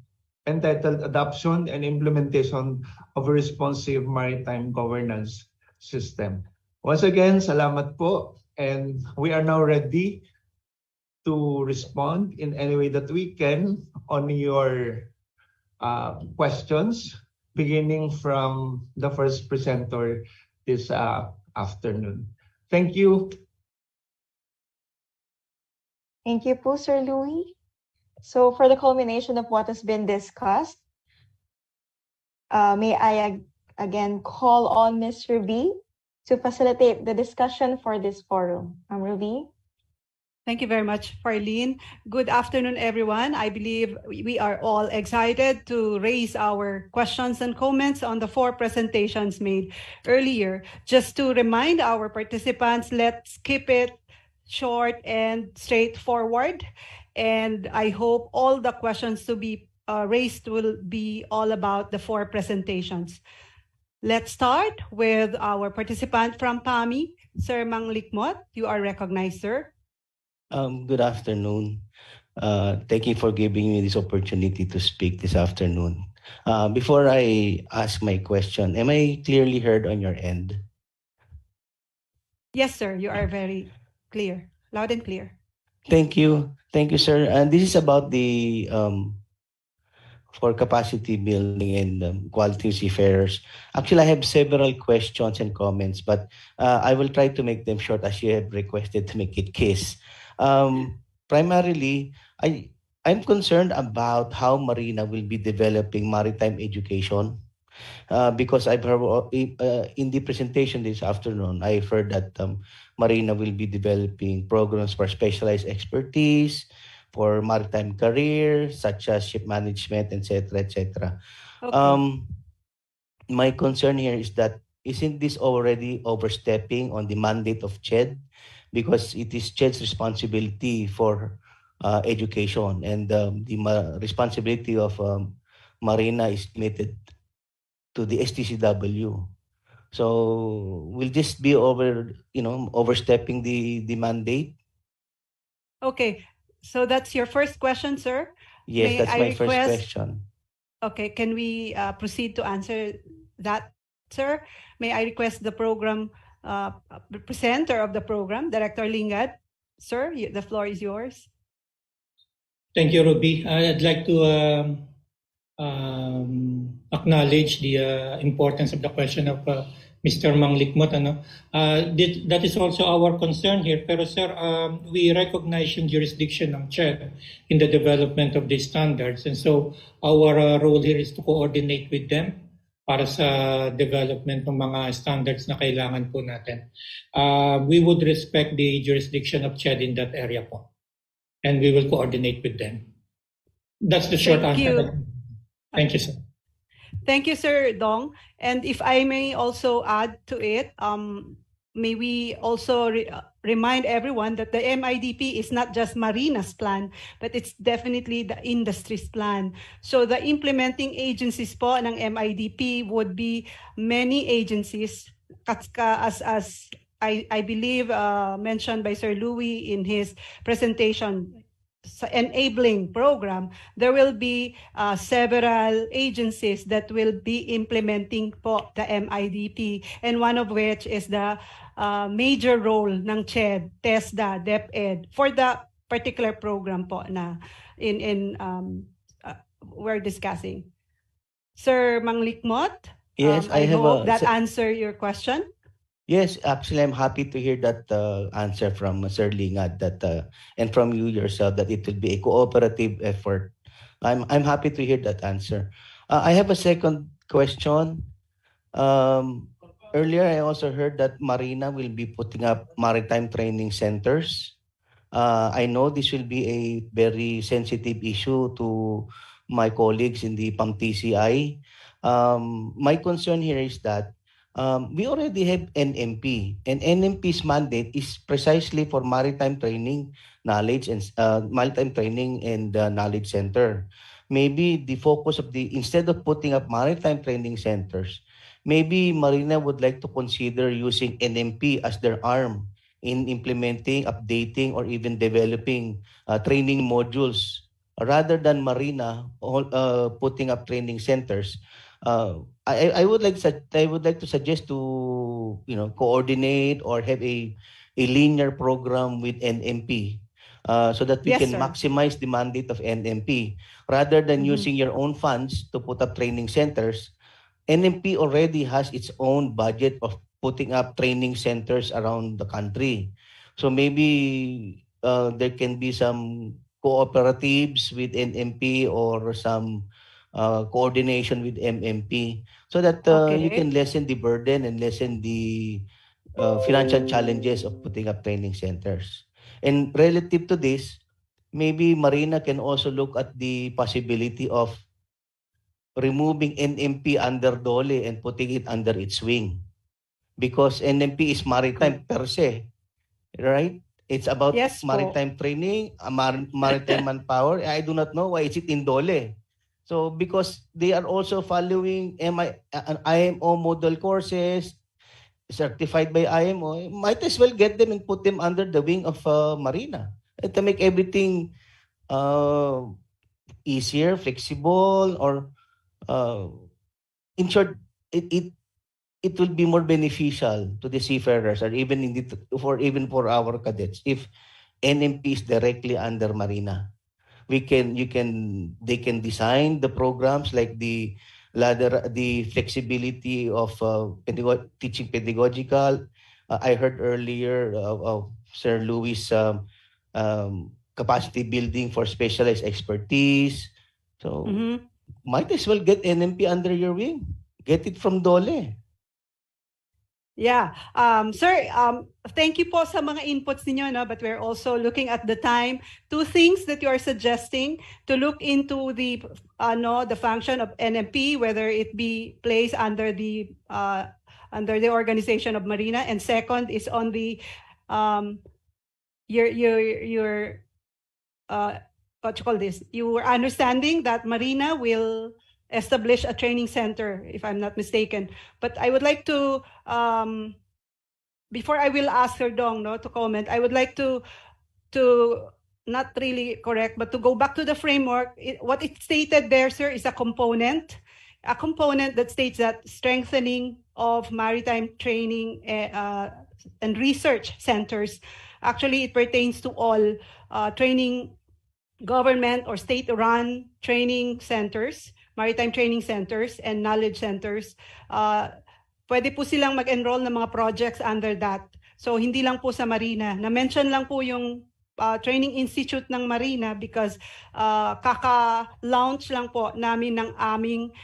entitled Adoption and Implementation of a Responsive Maritime Governance System. Once again, salamat po, and we are now ready to respond in any way that we can on your questions, beginning from the first presenter this afternoon. Thank you. Thank you po, Sir Louis. So for the culmination of what has been discussed, may I again call on Ms. Ruby to facilitate the discussion for this forum. Ruby? Thank you very much, Farlene. Good afternoon, everyone. I believe we are all excited to raise our questions and comments on the 4 presentations made earlier. Just to remind our participants, let's keep it short and straightforward. And I hope all the questions to be raised will be all about the 4 presentations. Let's start with our participant from PAMI, Sir Mang Likmot. You are recognized, sir. Good afternoon. Thank you for giving me this opportunity to speak this afternoon. Before I ask my question, am I clearly heard on your end? Yes, sir. You are very clear, loud and clear. Thank you. Thank you, sir. And this is about the for capacity building and quality seafarers. Actually, I have several questions and comments, but I will try to make them short as you have requested to make it case. Primarily, I'm concerned about how MARINA will be developing maritime education because I've heard in the presentation this afternoon, I've heard that MARINA will be developing programs for specialized expertise, for maritime careers such as ship management, etc., etc. Okay. My concern here is that isn't this already overstepping on the mandate of CHED? Because it is CHED's responsibility for education, and the responsibility of MARINA is limited to the STCW. So will this be overstepping the mandate? Okay. So that's your first question, sir? Yes, May that's I my first request- question. Okay, can we proceed to answer that, sir? May I request the program presenter of the program, Director Lingad? Sir, the floor is yours. Thank you, Ruby. I'd like to acknowledge the importance of the question of Mr. Mang Likmot. That is also our concern here. Pero sir, we recognize yung jurisdiction ng CHED in the development of these standards. And so our role here is to coordinate with them para sa development ng mga standards na kailangan po natin. We would respect the jurisdiction of CHED in that area po. And we will coordinate with them. That's the short answer. Thank you, sir. Thank you, Sir Dong. And if I may also add to it, may we also remind everyone that the MIDP is not just MARINA's plan, but it's definitely the industry's plan. So the implementing agencies po ng MIDP would be many agencies, as I believe mentioned by Sir Louis in his presentation, enabling program, there will be several agencies that will be implementing po the MIDP, and one of which is the major role ng CHED, TESDA, DepEd for the particular program po na we're discussing. Sir Mang Likmot, yes, I hope that answer your question. Yes, actually, I'm happy to hear that answer from Sir Lingad and from you yourself that it will be a cooperative effort. I'm happy to hear that answer. I have a second question. Earlier, I also heard that MARINA will be putting up maritime training centers. I know this will be a very sensitive issue to my colleagues in the PAM-TCI. My concern here is that we already have NMP, and NMP's mandate is precisely for maritime training, maritime training and knowledge center. Maybe the focus of instead of putting up maritime training centers, maybe Marina would like to consider using NMP as their arm in implementing, updating, or even developing training modules rather than Marina putting up training centers. I would like to suggest to coordinate or have a linear program with NMP so that we Yes, can sir. maximize the mandate of NMP rather than Mhm. using your own funds to put up training centers. NMP already has its own budget of putting up training centers around the country. So maybe there can be some cooperatives with NMP or some coordination with MMP so that you Okay. can lessen the burden and lessen the financial challenges of putting up training centers. And relative to this, maybe Marina can also look at the possibility of removing NMP under DOLE and putting it under its wing. Because NMP is maritime Good. per se, right? It's about Yes po. maritime training, maritime manpower. I do not know why is it in DOLE. So because they are also following IMO model courses certified by IMO, might as well get them and put them under the wing of Marina to make everything uh, easier, flexible, or uh, in short, it will be more beneficial to the seafarers or even for our cadets if NMP is directly under Marina. They can design the programs like the flexibility of teaching pedagogical. I heard earlier of Sir Louis capacity building for specialized expertise. So Mhm. might as well get NMP under your wing. Get it from Dole. Yeah. Sir, thank you po sa mga inputs ninyo, no? But we're also looking at the time. Two things that you are suggesting to look into the function of NMP, whether it be placed under the organization of Marina, and second is on the your what you call this? You were understanding that Marina will establish a training center, if I'm not mistaken. But I would like to before I will ask Sir Dong to comment, I would like to not really correct, but to go back to the framework. What it stated there, sir, is a component that states that strengthening of maritime training and research centers. Actually, it pertains to all training, government or state-run training centers, maritime training centers, and knowledge centers. Pwede po silang mag-enroll ng mga projects under that. So hindi lang po sa Marina. Na-mention lang po yung training institute ng Marina because kaka-launch lang po namin ng aming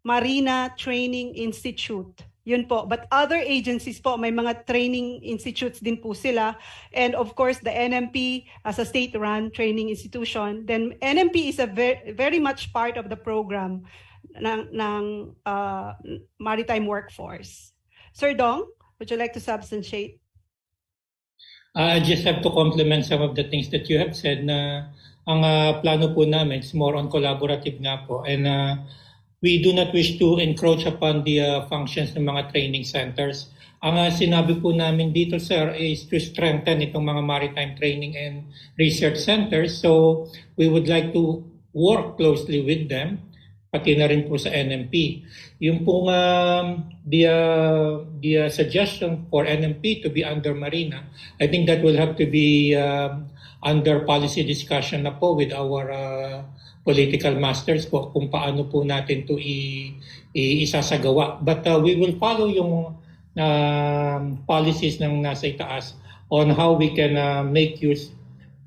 Marina Training Institute. Yun po. But other agencies po, may mga training institutes din po sila. And of course, the NMP as a state-run training institution. Then NMP is a very much part of the program ng maritime workforce. Sir Dong, would you like to substantiate? I just have to complement some of the things that you have said na ang plano po namin is more on collaborative nga po. And we do not wish to encroach upon the functions ng mga training centers. Ang sinabi po namin dito, sir, is to strengthen itong mga maritime training and research centers. So we would like to work closely with them, pati na rin po sa NMP. Yung pong the suggestion for NMP to be under Marina, I think that will have to be under policy discussion na po with our political masters po kung paano po natin to isasagawa. But we will follow yung policies ng nasa itaas on how we can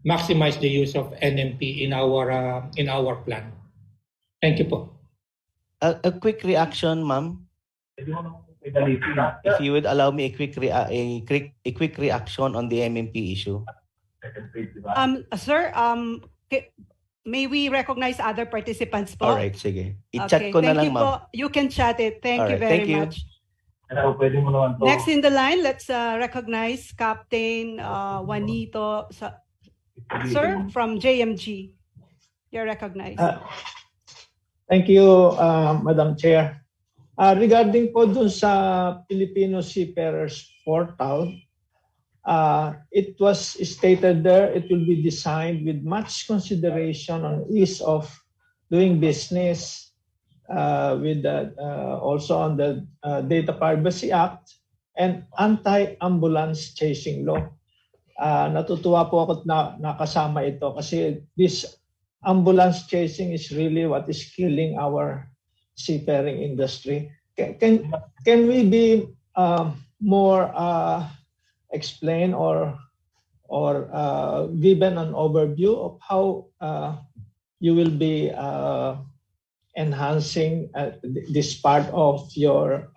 maximize the use of NMP in our plan. Thank you po. A quick reaction, ma'am. If you would allow me a quick reaction on the MMP issue. Sir, may we recognize other participants po? All right, sige. I-chat ko na thank lang, you ma'am. po. You can chat it. Thank you Alright, very thank you. much. Next in the line, let's recognize Captain Juanito, sir, from JMG. You're recognized. Thank you, Madam Chair. Regarding po dun sa Filipino Seafarers Portal, it was stated there it will be designed with much consideration on ease of doing business, with also on the Data Privacy Act and Anti-Ambulance Chasing Law. Natutuwa po ako na nakasama ito kasi this ambulance chasing is really what is killing our seafaring industry. Can we be more explain or given an overview of how you will be enhancing this part of your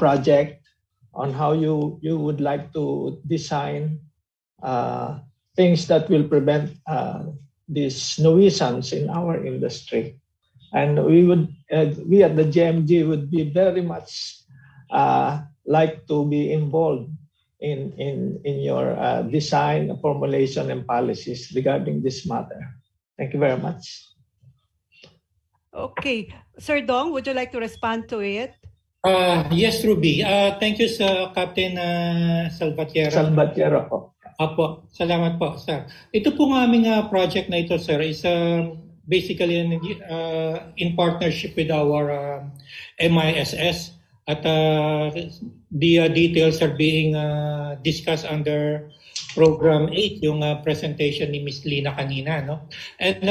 project on how you would like to design things that will prevent these nuisance in our industry. And we at the GMG would be very much like to be involved in your design, formulation, and policies regarding this matter. Thank you very much. Okay. Sir Dong, would you like to respond to it? Yes, Ruby. Thank you, Sir Captain Salvatierra. Salvatierra po. Apo, salamat po, sir. Ito po ng aming project na ito, sir, is basically in partnership with our MISS. At the details are being discussed under Program 8, yung presentation ni Ms. Lina kanina. No? And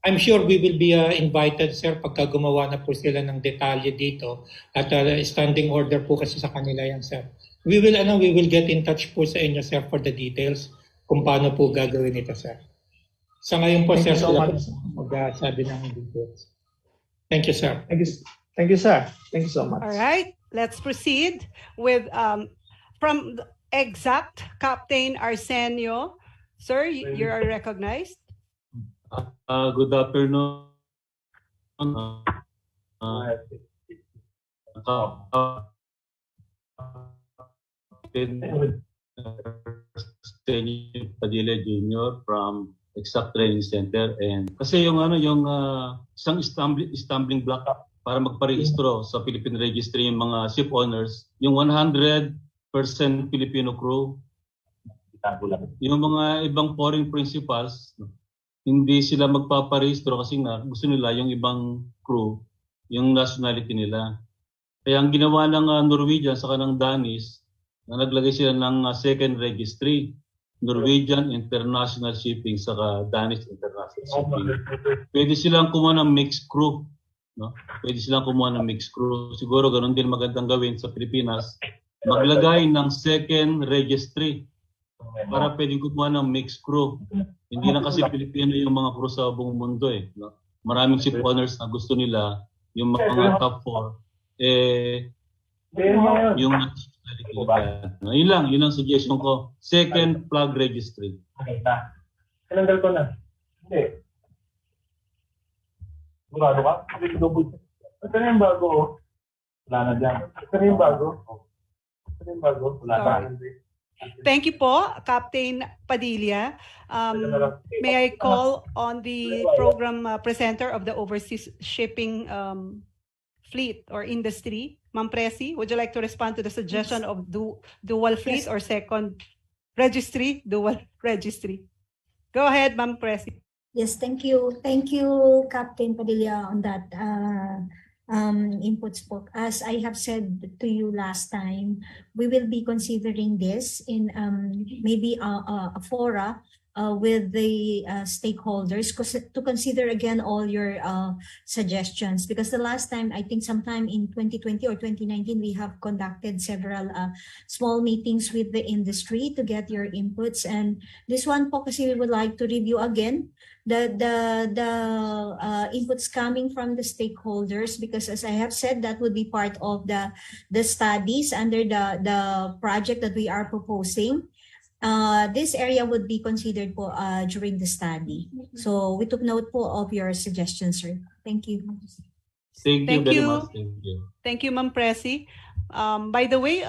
I'm sure we will be invited, sir, pagka gumawa na po sila ng detalye dito. At standing order po kasi sa kanila yan, sir. We will get in touch po sa inyo, sir, for the details kung paano po gagawin ito, sir. Sa ngayon po, sir, so magsabi ng details. Thank you, sir. Thank you, sir. Thank you so much. All right, let's proceed with from the exact Captain Arsenio. Sir, you are recognized. Good afternoon. Padilla Jr. from Exact Training Center, and kasi yung isang stumbling block para magparehistro sa Philippine Registry yung mga ship owners, yung 100% Filipino crew, yung mga ibang foreign principals, hindi sila magpaparehistro kasi nga gusto nila yung ibang crew, yung nationality nila. Kaya ang ginawa ng Norwegian sa kanang Danish, na naglagay sila ng second registry, Norwegian International Shipping saka Danish International Shipping. Pwede silang kumuha ng mixed crew. No? Pwede silang kumuha ng mixed crew. Siguro ganun din magandang gawin sa Pilipinas. Maglagay ng second registry para pwede kumuha ng mixed crew. Hindi lang kasi Pilipino yung mga crew sa buong mundo eh. No? Maraming ship owners na gusto nila yung mga top 4. Yung yun lang suggestion ko. Second flag registry. Okay na. Tinanggal ko na. Hindi. Sigurado ka? Ito na yung bago. Wala na dyan. Ito na yung bago. Wala na. Thank you po, Captain Padilla. May I call on the program presenter of the overseas shipping fleet or industry, Ma'am Presi? Would you like to respond to the suggestion of dual fleet or second registry, dual registry? Go ahead, Ma'am Presi. Yes, thank you. Thank you, Captain Padilla, on that inputs po. As I have said to you last time, we will be considering this in maybe a fora with the stakeholders to consider again all your suggestions, because the last time, I think sometime in 2020 or 2019, we have conducted several small meetings with the industry to get your inputs, and this one po kasi we would like to review again the inputs coming from the stakeholders, because as I have said, that would be part of the studies under the project that we are proposing. This area would be considered po during the study. So we took note po of your suggestions, sir. Thank you. Thank you Thank very you. much. Thank you. Thank you, Ma'am Presi. By the way,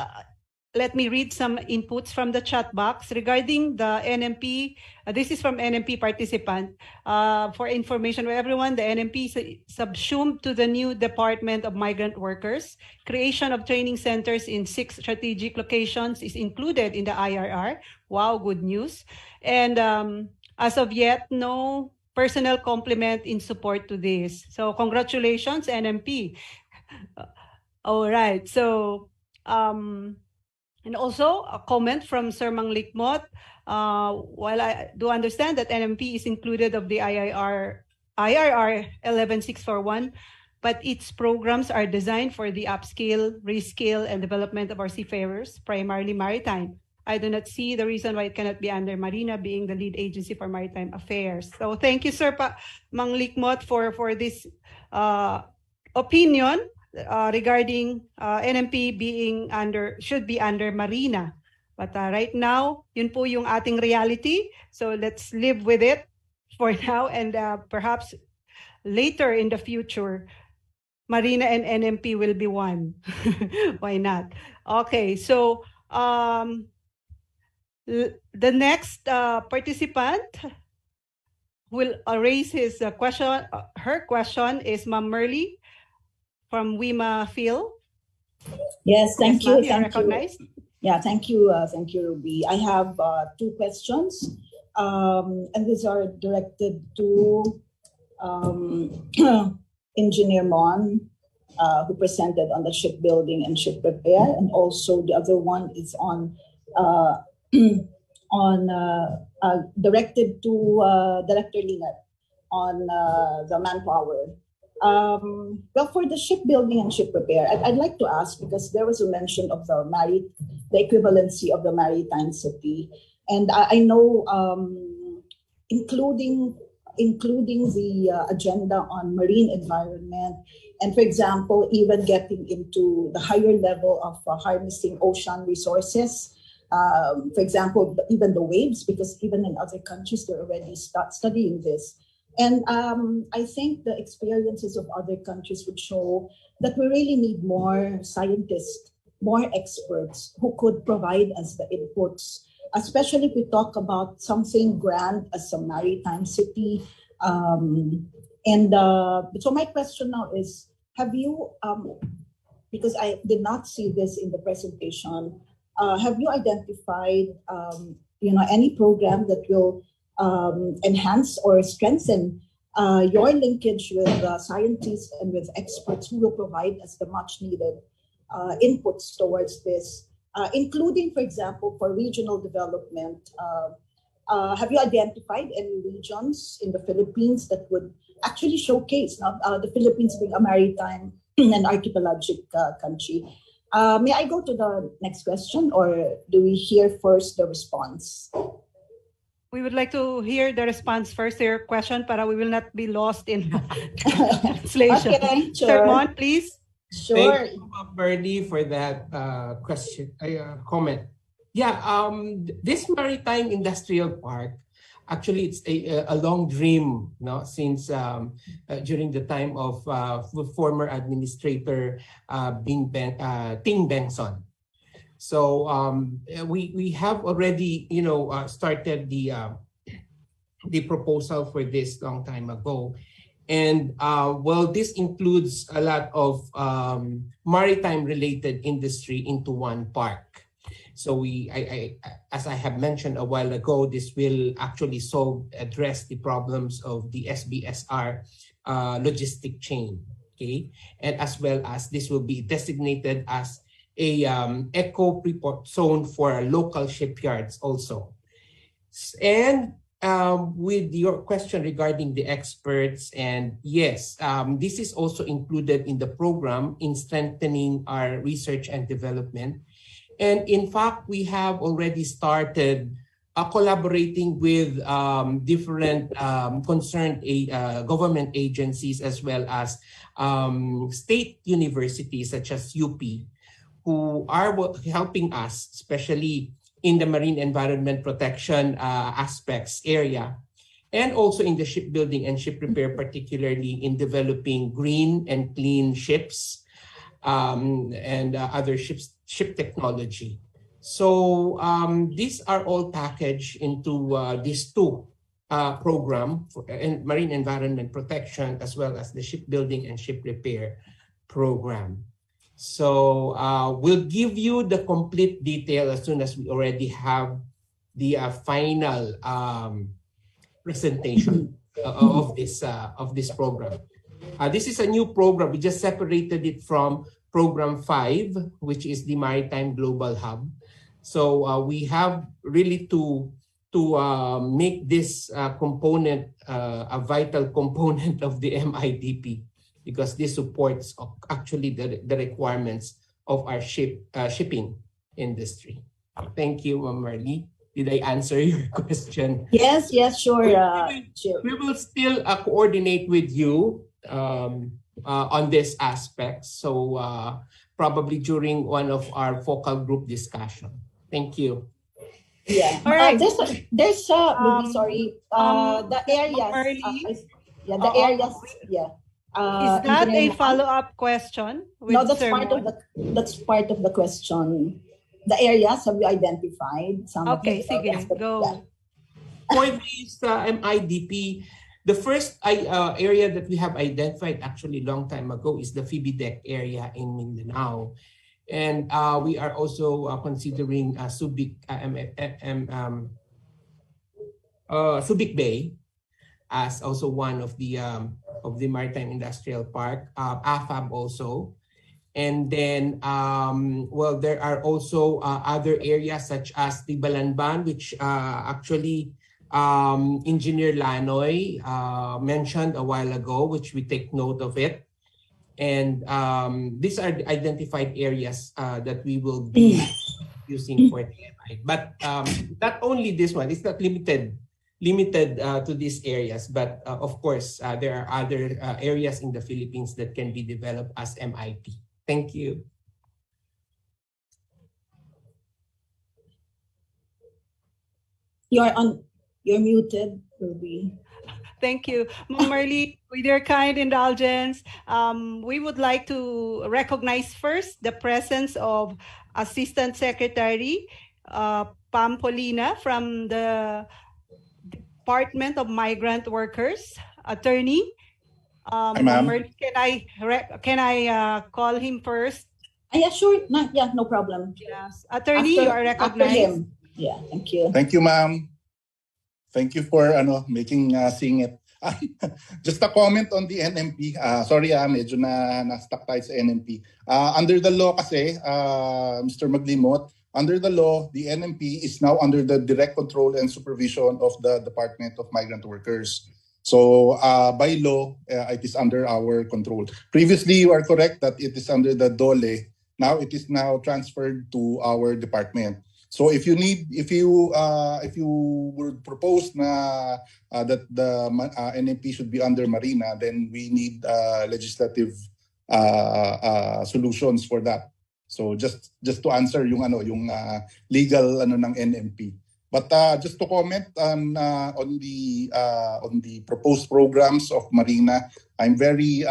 let me read some inputs from the chat box regarding the NMP. This is from NMP participant. For information for everyone, the NMP is subsumed to the new Department of Migrant Workers. Creation of training centers in 6 strategic locations is included in the IRR. Wow, good news. And as of yet, no personnel complement in support to this. So congratulations, NMP. All right. So, and also a comment from Sir Mang Likmot. While I do understand that NMP is included of the IRR 11641, but its programs are designed for the upskill, reskill, and development of our seafarers, primarily maritime. I do not see the reason why it cannot be under MARINA, being the lead agency for maritime affairs. So thank you, Sir Mang Likmot, for this opinion regarding NMP should be under MARINA. But right now, yun po yung ating reality. So let's live with it for now, and perhaps later in the future, MARINA and NMP will be one. Why not? Okay, so the next participant will raise his question. Her question is Ma'am Merly from WIMA Phil. Yes, thank Yes, you. ma'am, you're recognized. Yeah, thank you. Thank you, Ruby. I have 2 questions, and these are directed to Engineer Mon, who presented on the shipbuilding and ship repair, and also the other one is on directed to Director Lingat on the manpower. Well, for the shipbuilding and ship repair, I'd like to ask, because there was a mention of the equivalency of the maritime city, and I know including the agenda on marine environment, and for example, even getting into the higher level of harnessing ocean resources. For example, even the waves, because even in other countries, they're already studying this. And I think the experiences of other countries would show that we really need more scientists, more experts who could provide us the inputs, especially if we talk about something grand as a maritime city. So my question now is, have you, because I did not see this in the presentation, have you identified any program that will enhance or strengthen your linkage with scientists and with experts who will provide us the much needed inputs towards this, including, for example, for regional development? Have you identified any regions in the Philippines that would actually showcase the Philippines being a maritime and archipelagic country? May I go to the next question, or do we hear first the response? We would like to hear the response first to your question, para we will not be lost in translation. Okay, sure. Sir Mon, please. Sure. Thank you, Bernie, for that comment. Yeah, this Maritime Industrial Park, actually, it's a long dream, since during the time of former administrator Ting Bengson. So we have already, started the proposal for this long time ago, and this includes a lot of maritime-related industry into one park. So as I have mentioned a while ago, this will actually address the problems of the SBSR logistic chain, okay, and as well as this will be designated as a eco-preport zone for local shipyards also. And with your question regarding the experts, and yes, this is also included in the program in strengthening our research and development. And in fact, we have already started collaborating with different concerned government agencies as well as state universities such as UP, who are helping us, especially in the marine environment protection aspects area, and also in the shipbuilding and ship repair, particularly in developing green and clean ships and other ship technology. So these are all packaged into these two program for marine environment protection as well as the shipbuilding and ship repair program. So we'll give you the complete detail as soon as we already have the final presentation of this program. This is a new program. We just separated it from Program 5, which is the Maritime Global Hub. So we have really to make this component a vital component of the MIDP, because this supports actually the requirements of our shipping industry. Thank you, Marley. Did I answer your question? Yes, sure. We will still coordinate with you on this aspect. So probably during one of our focal group discussion. Thank you. Yeah. All right. There's sorry. The areas. The areas. Yeah. Is that a follow-up question? No, that's part of the question. The areas, have you identified some? Okay, sige, go. Yeah. For this MIDP, the first area that we have identified actually a long time ago is the Phoebe Deck area in Mindanao. And we are also considering Subic Bay as also one of the Maritime Industrial Park, AFAB also. And then, well, there are also other areas such as the Balanban, which actually Engineer Lanoy mentioned a while ago, which we take note of it. And these are the identified areas that we will be using for TMI. But not only this one, it's not limited to these areas, but of course, there are other areas in the Philippines that can be developed as MIP. Thank you. You're muted, Ruby. Thank you. Marley, with your kind indulgence, we would like to recognize first the presence of Assistant Secretary Pampolina from the Department of Migrant Workers, attorney. Marley, can I call him first? Yeah, sure. No problem. Yes. Attorney, you are recognized. Yeah, thank you. Thank you, ma'am. Thank you for making seeing it. Just a comment on the NMP. Sorry, medyo na-stuck tayo sa NMP. Under the law kasi, Mr. Maglimot, under the law, the NMP is now under the direct control and supervision of the Department of Migrant Workers. So by law, it is under our control. Previously, you are correct that it is under the DOLE. Now it is now transferred to our department. So if you would propose that the NMP should be under MARINA, then we need legislative solutions for that. So just to answer yung legal ng NMP. But just to comment on the proposed programs of MARINA, I'm very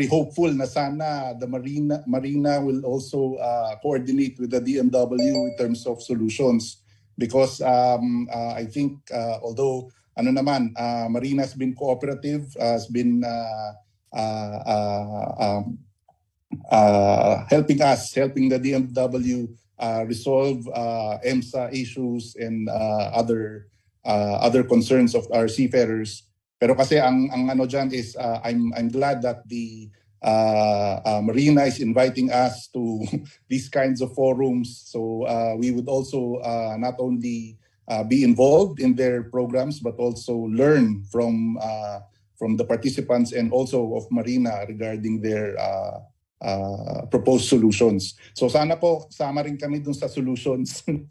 hopeful na sana the MARINA will also coordinate with the DMW in terms of solutions, because I think although MARINA has been cooperative, has been helping the DMW resolve EMSA issues and other concerns of our seafarers. Pero kasi ang dyan is I'm glad that the MARINA is inviting us to these kinds of forums. So we would also not only be involved in their programs, but also learn from the participants and also of MARINA regarding their proposed solutions. So sana po sama rin kami dun sa solutions ng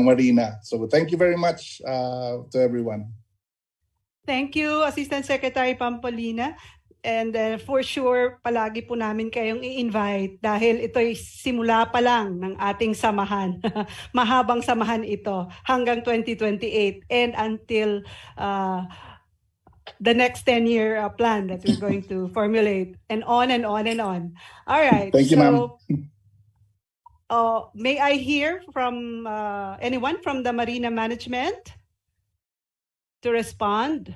MARINA. So thank you very much to everyone. Thank you, Assistant Secretary Pampolina. And for sure, palagi po namin kayong i-invite dahil ito'y simula pa lang ng ating samahan. Mahabang samahan ito hanggang 2028 and until the next 10-year plan that we're going to formulate, and on and on and on. All right. Thank you, ma'am. May I hear from anyone from the Marina Management to respond?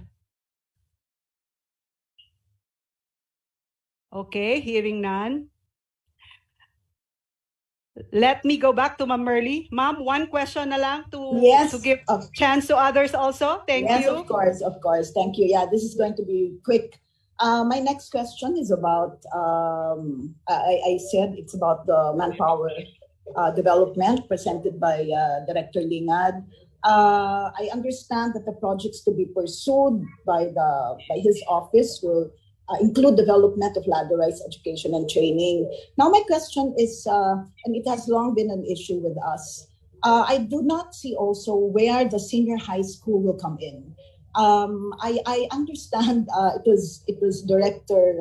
Okay, hearing none. Let me go back to Ma'am Merly. Ma'am, one question na lang to give chance to others also. Thank you. Yes, of course. Thank you. Yeah, this is going to be quick. My next question is about, I said it's about the manpower development presented by Director Lingad. I understand that the projects to be pursued by his office will include development of ladderized education and training. Now my question is, and it has long been an issue with us, I do not see also where the senior high school will come in. I understand it was Director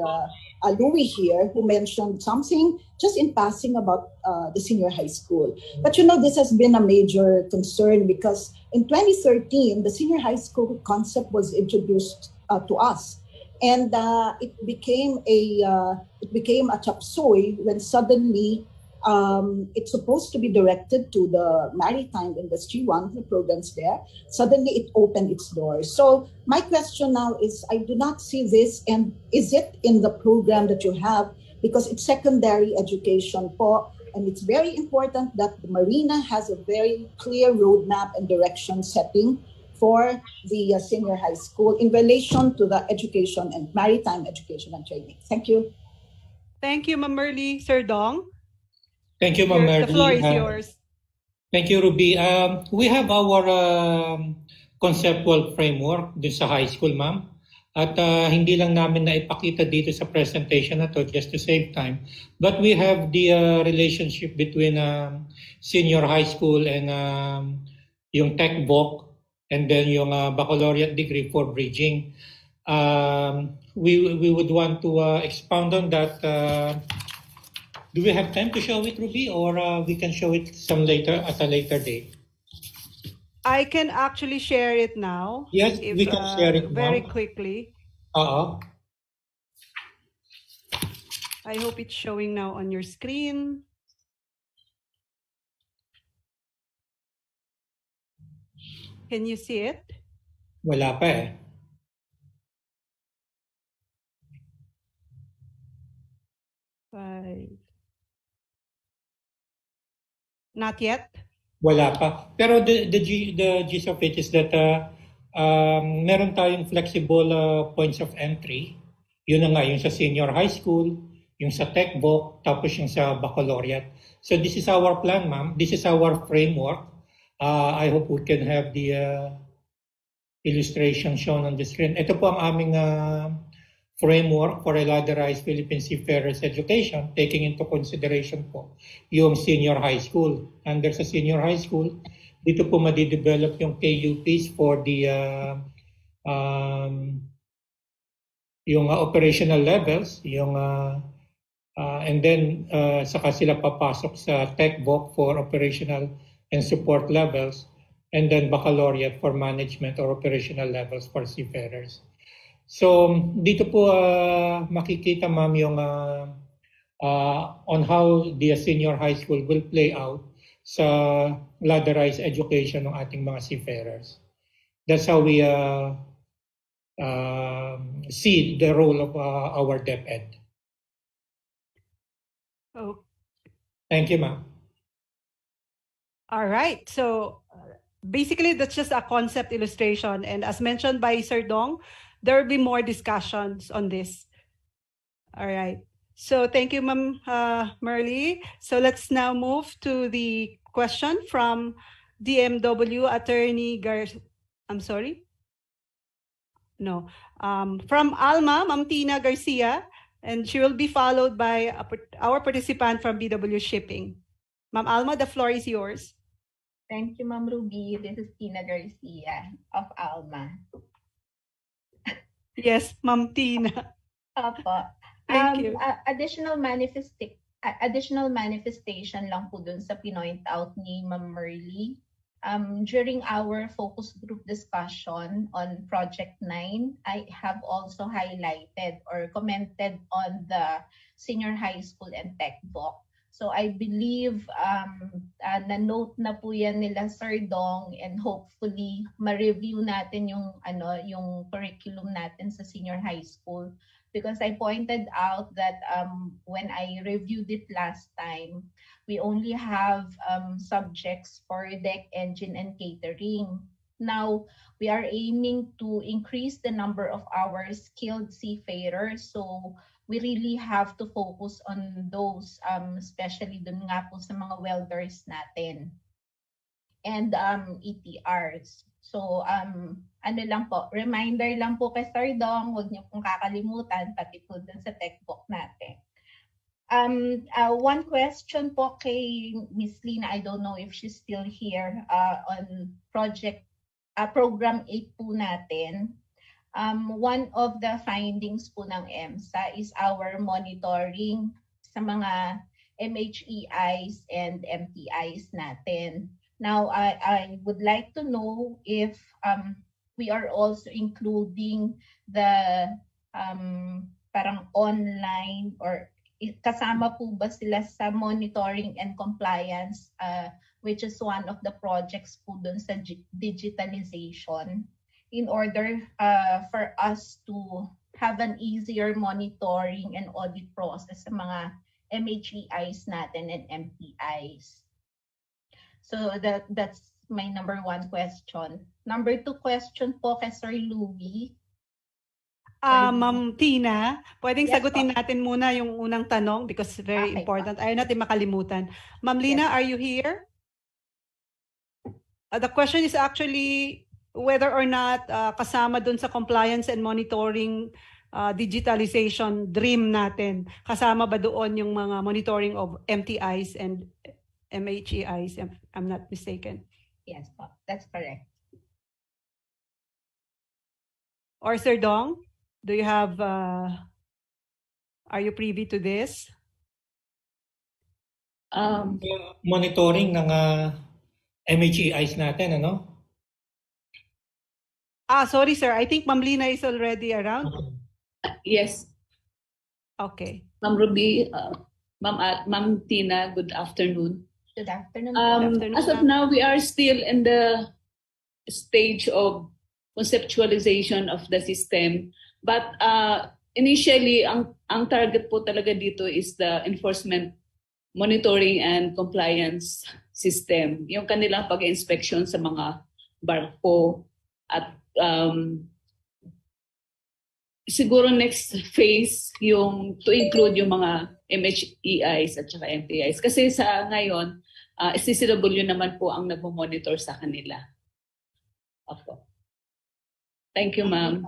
Louis here who mentioned something just in passing about the senior high school. But this has been a major concern because in 2013, the senior high school concept was introduced to us. And it became a chop suey when suddenly it's supposed to be directed to the Maritime Industry, one of the programs there. Suddenly it opened its doors. So my question now is, I do not see this, and is it in the program that you have? Because it's secondary education and it's very important that the MARINA has a very clear roadmap and direction setting for the senior high school in relation to the education and maritime education and training. Thank you. Thank you, Ma'am Merly. Sir Dong? Thank you, Ma'am Merly. The floor is yours. Thank you, Ruby. We have our conceptual framework dun sa high school, ma'am. At hindi lang namin na ipakita dito sa presentation na to just to save time. But we have the relationship between senior high school and yung tech voc, and then yung baccalaureate degree for bridging. We would want to expound on that. Do we have time to show it, Ruby, or we can show it at a later date? I can actually share it now. Yes, we can share it very now. Quickly. I hope it's showing now on your screen. Can you see it? Wala pa eh. Not yet? Wala pa. Pero the gist of it is that meron tayong flexible points of entry. Yun na nga, yung sa senior high school, yung sa tech voc, tapos yung sa baccalaureate. So this is our plan, ma'am. This is our framework. I hope we can have the illustration shown on the screen. Ito po ang aming framework for a ladderized Philippine seafarers education, taking into consideration po yung senior high school. Under sa senior high school, dito po madidevelop yung KUPs for the yung operational levels, yung and then saka sila papasok sa tech voc for operational and support levels, and then baccalaureate for management or operational levels for seafarers. So dito po makikita, ma'am, yung on how the senior high school will play out sa ladderized education ng ating mga seafarers. That's how we see the role of our DepEd. Oh. Thank you, ma'am. All right. So basically, that's just a concept illustration. And as mentioned by Sir Dong, there will be more discussions on this. All right. So thank you, Ma'am Merly. So let's now move to the question from DMW Attorney I'm sorry? No. From Alma, Ma'am Tina Garcia, and she will be followed by our participant from BW Shipping. Ma'am Alma, the floor is yours. Thank you, Ma'am Ruby. This is Tina Garcia of Alma. Yes, Ma'am Tina. Opo. Thank you. Additional manifestation lang po dun sa pinoint out ni Ma'am Merly. During our focus group discussion on Project 9, I have also highlighted or commented on the senior high school and tech book. So I believe na-note na po yan nila Sir Dong, and hopefully ma-review natin yung curriculum natin sa senior high school. Because I pointed out that when I reviewed it last time, we only have subjects for deck, engine, and catering. Now, we are aiming to increase the number of our skilled seafarers. So, we really have to focus on those, especially dun nga po sa mga welders natin. And ETRs. So, ano lang po, reminder lang po kay Sir Dong, huwag niyo pong kakalimutan, pati po dun sa textbook natin. One question po kay Miss Lina, I don't know if she's still here, on program 8 po natin. One of the findings po ng EMSA is our monitoring sa mga MHEIs and MTIs natin. Now, I would like to know if we are also including the parang online, or kasama po ba sila sa monitoring and compliance, which is one of the projects po dun sa digitalization, in order for us to have an easier monitoring and audit process sa mga MHEIs natin and MTIs. So that's my number 1 question. Number 2 question po kay Sir Louie. Ma'am Tina, pwedeng Yes, sagutin natin muna yung unang tanong because it's very Okay, important. Ayaw natin makalimutan. Ma'am Lina, Yes. are you here? The question is actually whether or not kasama dun sa compliance and monitoring digitalization dream natin. Kasama ba doon yung mga monitoring of MTIs and MHEIs, if I'm not mistaken? Yes po, that's correct. Or Sir Dong, do you have, are you privy to this? Monitoring ng MHEIs natin, ano? Sorry sir, I think Ma'am Lina is already around. Yes, Okay. Ma'am Ruby, Ma'am Tina, good afternoon. Good afternoon. As of now, we are still in the stage of conceptualization of the system. But initially, ang target po talaga dito is the enforcement, monitoring, and compliance system. Yung kanilang pag-inspection sa mga barko. At siguro next phase yung to include yung mga MHEIs at saka MTIs. Kasi sa ngayon, SCCW naman po ang nagmo-monitor sa kanila. Opo. Thank you, ma'am.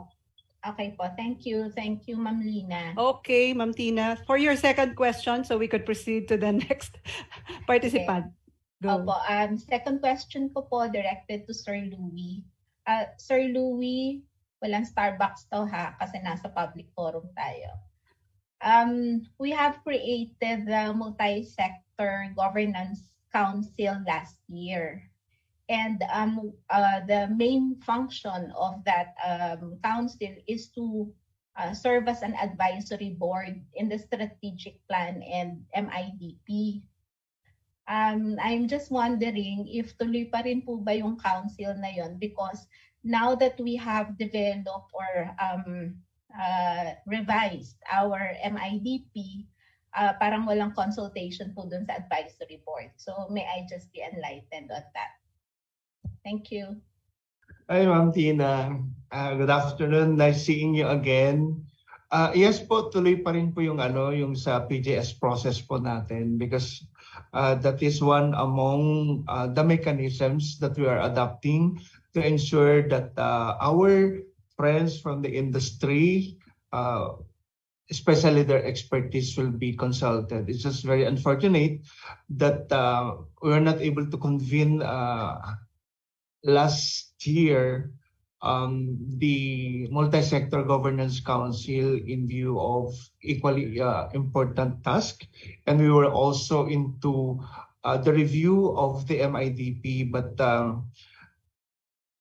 Okay po, thank you. Thank you, Ma'am Lina. Okay, Ma'am Tina, for your second question, so we could proceed to the next participant. Go. Opo, second question ko po directed to Sir Louie. Sir Louie, walang Starbucks to ha, kasi nasa public forum tayo. We have created the Multi-Sector Governance Council last year. And the main function of that council is to serve as an advisory board in the strategic plan and MIDP. I'm just wondering if tuloy pa rin po ba yung council na yon, because now that we have developed or revised our MIDP, parang walang consultation po dun sa advisory board. So may I just be enlightened on that? Thank you. Hi, Ma'am Tina. Good afternoon. Nice seeing you again. Yes po, tuloy pa rin po yung yung sa PJS process po natin, because That is one among the mechanisms that we are adopting to ensure that our friends from the industry, especially their expertise, will be consulted. It's just very unfortunate that we were not able to convene last year the Multi-Sector Governance Council in view of equally important task. And we were also into the review of the MIDP, but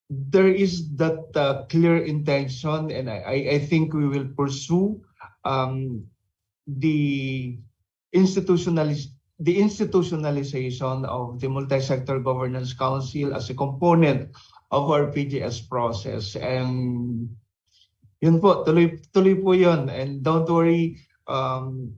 there is that clear intention, and I think we will pursue the institutionalization of the Multi-Sector Governance Council as a component of our PGS process. And yun po, tuloy po yun. And don't worry, upon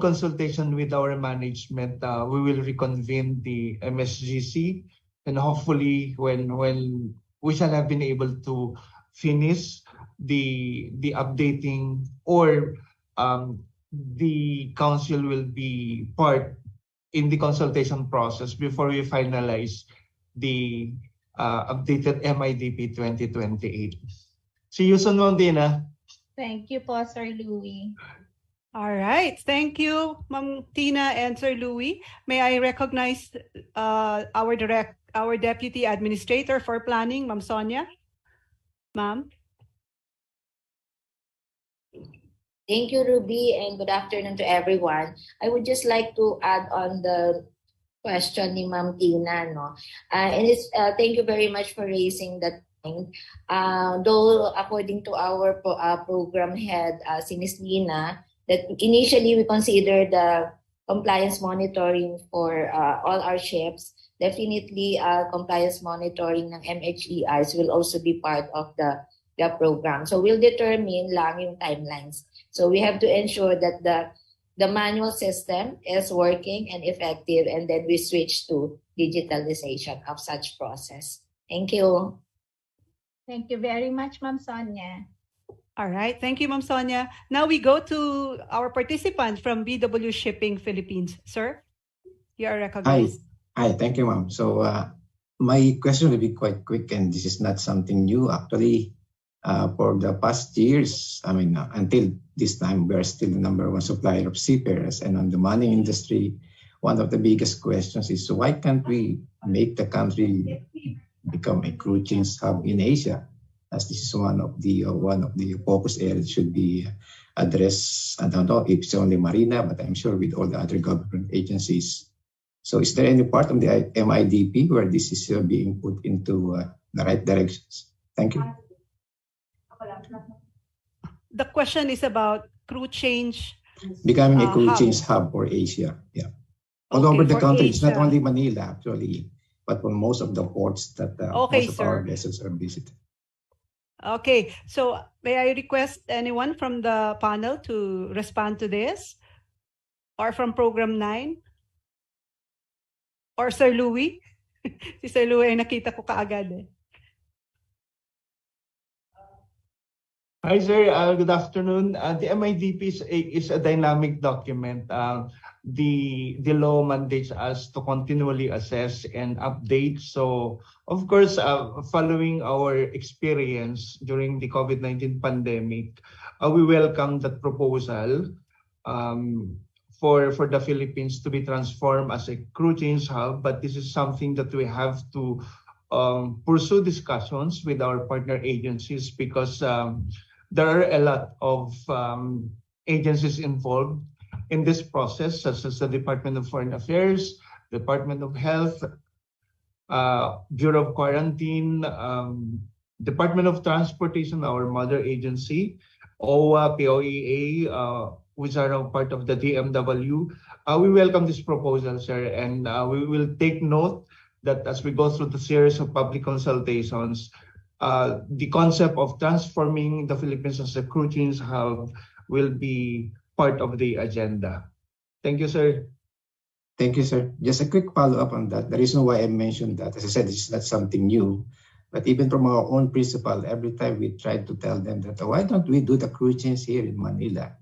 consultation with our management, we will reconvene the MSGC, and hopefully when we shall have been able to finish the updating, or the council will be part in the consultation process before we finalize the updated MIDP 2028. See you soon, Ma'am Dina. Thank you po, Sir Louie. All right. Thank you, Ma'am Tina and Sir Louie. May I recognize our Deputy Administrator for Planning, Ma'am Sonia? Ma'am. Thank you, Ruby, and good afternoon to everyone. I would just like to add on the question ni Ma'am Tina, no? And it's thank you very much for raising that point. Though according to our program head, si Ms. Lina, that initially we consider the compliance monitoring for all our ships. Definitely, compliance monitoring ng MHERs will also be part of the program. So we'll determine lang yung timelines. So we have to ensure that the manual system is working and effective, and then we switch to digitalization of such process. Thank you. Thank you very much, Ma'am Sonia. All right. Thank you, Ma'am Sonia. Now we go to our participant from BW Shipping Philippines. Sir, you are recognized. Hi, thank you, ma'am. So my question will be quite quick, and this is not something new. Actually, for the past years, I mean, until this time, we are still the #1 supplier of seafarers. And on the mining industry, one of the biggest questions is, why can't we make the country become a crew change hub in Asia? As this is one of the focus areas should be addressed. I don't know if it's only MARINA, but I'm sure with all the other government agencies. So is there any part of the MIDP where this is being put into the right directions? Thank you. The question is about crew change. Becoming a crew change hub for Asia. Yeah. All over the country. It's not only Manila, actually, but for most of the ports that most of our vessels are visited. Okay. So may I request anyone from the panel to respond to this? Or from Program 9? Or Sir Louie? Si Sir Louie ay nakita ko kaagad eh. Hi, sir. Good afternoon. The MIDP is a dynamic document. The law mandates us to continually assess and update. So, of course, following our experience during the COVID-19 pandemic, we welcome that proposal for the Philippines to be transformed as a crew change hub. But this is something that we have to pursue discussions with our partner agencies, because there are a lot of agencies involved in this process, such as the Department of Foreign Affairs, Department of Health, Bureau of Quarantine, Department of Transportation, our mother agency, OWA, POEA, which are now part of the DMW. We welcome this proposal, sir, and we will take note that as we go through the series of public consultations, the concept of transforming the Philippines as a crew change hub will be part of the agenda. Thank you, sir. Thank you, sir. Just a quick follow-up on that. The reason why I mentioned that, as I said, this is not something new, but even from our own principal, every time we try to tell them that, why don't we do the crew change here in Manila?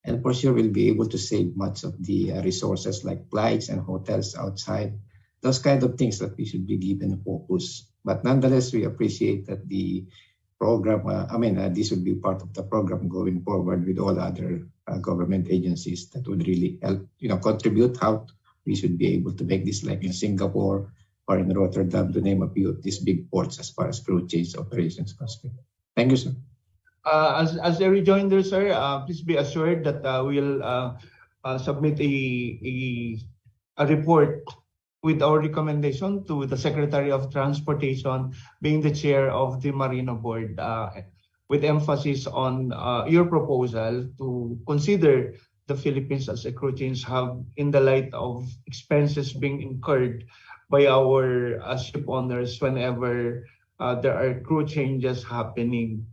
And for sure, we'll be able to save much of the resources like flights and hotels outside. Those kind of things that we should be given a focus. But nonetheless, we appreciate that the program, this would be part of the program going forward with all other government agencies that would really help, contribute how we should be able to make this like in Singapore or in Rotterdam, to name a few of these big ports as far as crew change operations concerned. Thank you, sir. As a rejoinder, sir, please be assured that we'll submit a report with our recommendation to the Secretary of Transportation, being the chair of the MARINA board, with emphasis on your proposal to consider the Philippines as a crew change hub in the light of expenses being incurred by our ship owners whenever there are crew changes happening.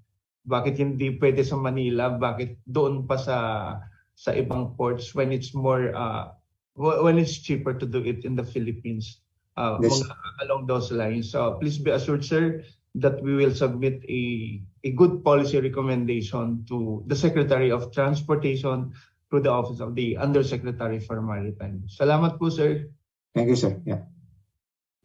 Bakit hindi pwede sa Manila? Bakit doon pa sa ibang ports when it's more when it's cheaper to do it in the Philippines? Along those lines. So please be assured, sir, that we will submit a good policy recommendation to the Secretary of Transportation through the Office of the Undersecretary for Maritime. Salamat po, sir. Thank you, sir. Yeah.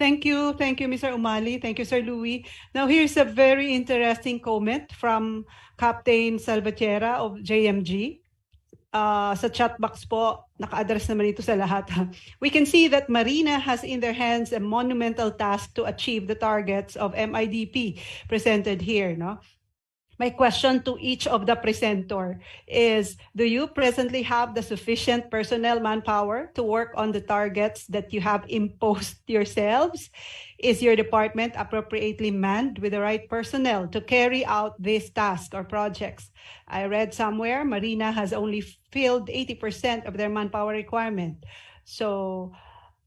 Thank you, Mr. Umali. Thank you, Sir Louis. Now, here's a very interesting comment from Captain Salvatierra of JMG. Sa chat box po, naka-address naman ito sa lahat. We can see that MARINA has in their hands a monumental task to achieve the targets of MIDP presented here, no? My question to each of the presenter is, do you presently have the sufficient personnel manpower to work on the targets that you have imposed yourselves? Is your department appropriately manned with the right personnel to carry out these tasks or projects? I read somewhere MARINA has only filled 80% of their manpower requirement. So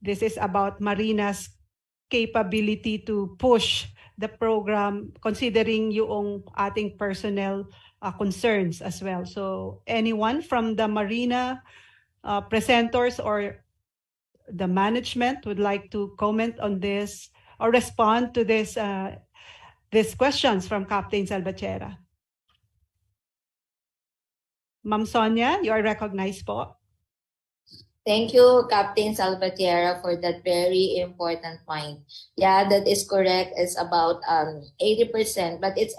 this is about MARINA's capability to push the program considering yung ating personnel concerns as well. So anyone from the MARINA presenters or the management would like to comment on this or respond to this these questions from Captain Salvatierra? Ma'am Sonia, you are recognized po. Thank you, Captain Salvatierra, for that very important point. Yeah, that is correct. It's about 80%, but it's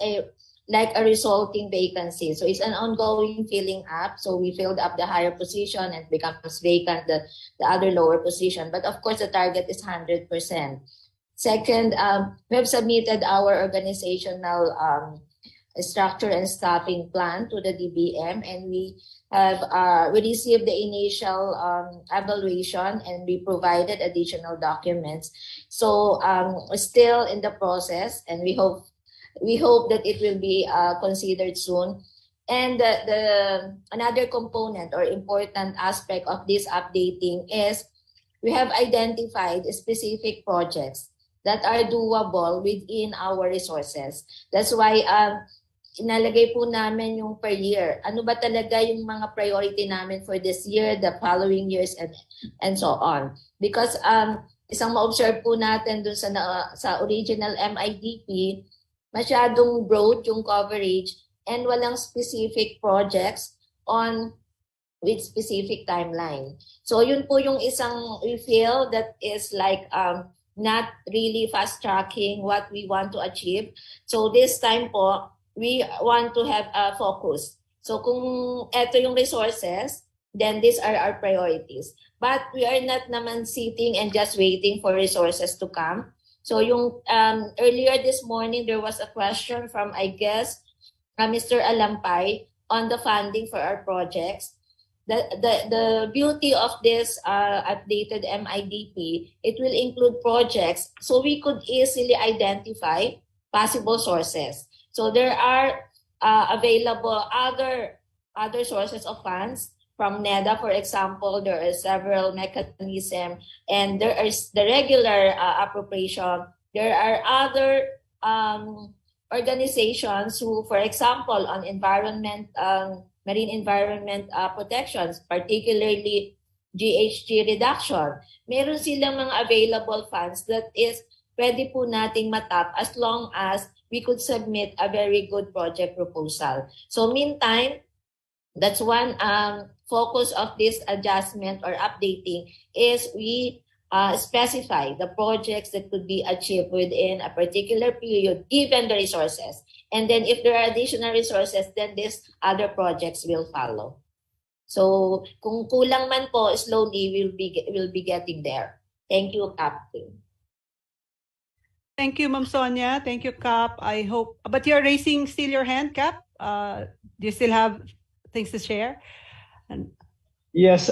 like a resulting vacancy. So it's an ongoing filling up. So we filled up the higher position and becomes vacant the other lower position. But of course, the target is 100%. Second, we have submitted our organizational structure and staffing plan to the DBM, and we received the initial evaluation, and we provided additional documents. So still in the process, and we hope that it will be considered soon. And another component or important aspect of this updating is we have identified specific projects that are doable within our resources. That's why inalagay po namin yung per year. Ano ba talaga yung mga priority namin for this year, the following years, and so on. Because isang ma-observe po natin dun sa original MIDP, masyadong broad yung coverage and walang specific projects with specific timeline. So yun po yung isang we feel that is like not really fast-tracking what we want to achieve. So this time po, we want to have a focus. So kung eto yung resources, then these are our priorities. But we are not naman sitting and just waiting for resources to come. So yung earlier this morning, there was a question from, I guess, Mr. Alampay on the funding for our projects. The beauty of this updated MIDP, it will include projects so we could easily identify possible sources. So there are available other sources of funds from NEDA, for example. There are several mechanisms, and there is the regular appropriation. There are other organizations who, for example, on marine environment protections, particularly GHG reduction, meron silang mga available funds that is pwede po nating matap as long as we could submit a very good project proposal. So meantime, That's one focus of this adjustment or updating is we specify the projects that could be achieved within a particular period given the resources. And then if there are additional resources, then these other projects will follow. So kung kulang man po, slowly we'll be getting there. Thank you, Captain. Thank you, Ma'am Sonia. Thank you, Cap. I hope, but you're raising still your hand, Cap. Do you still have things to share? And Yes,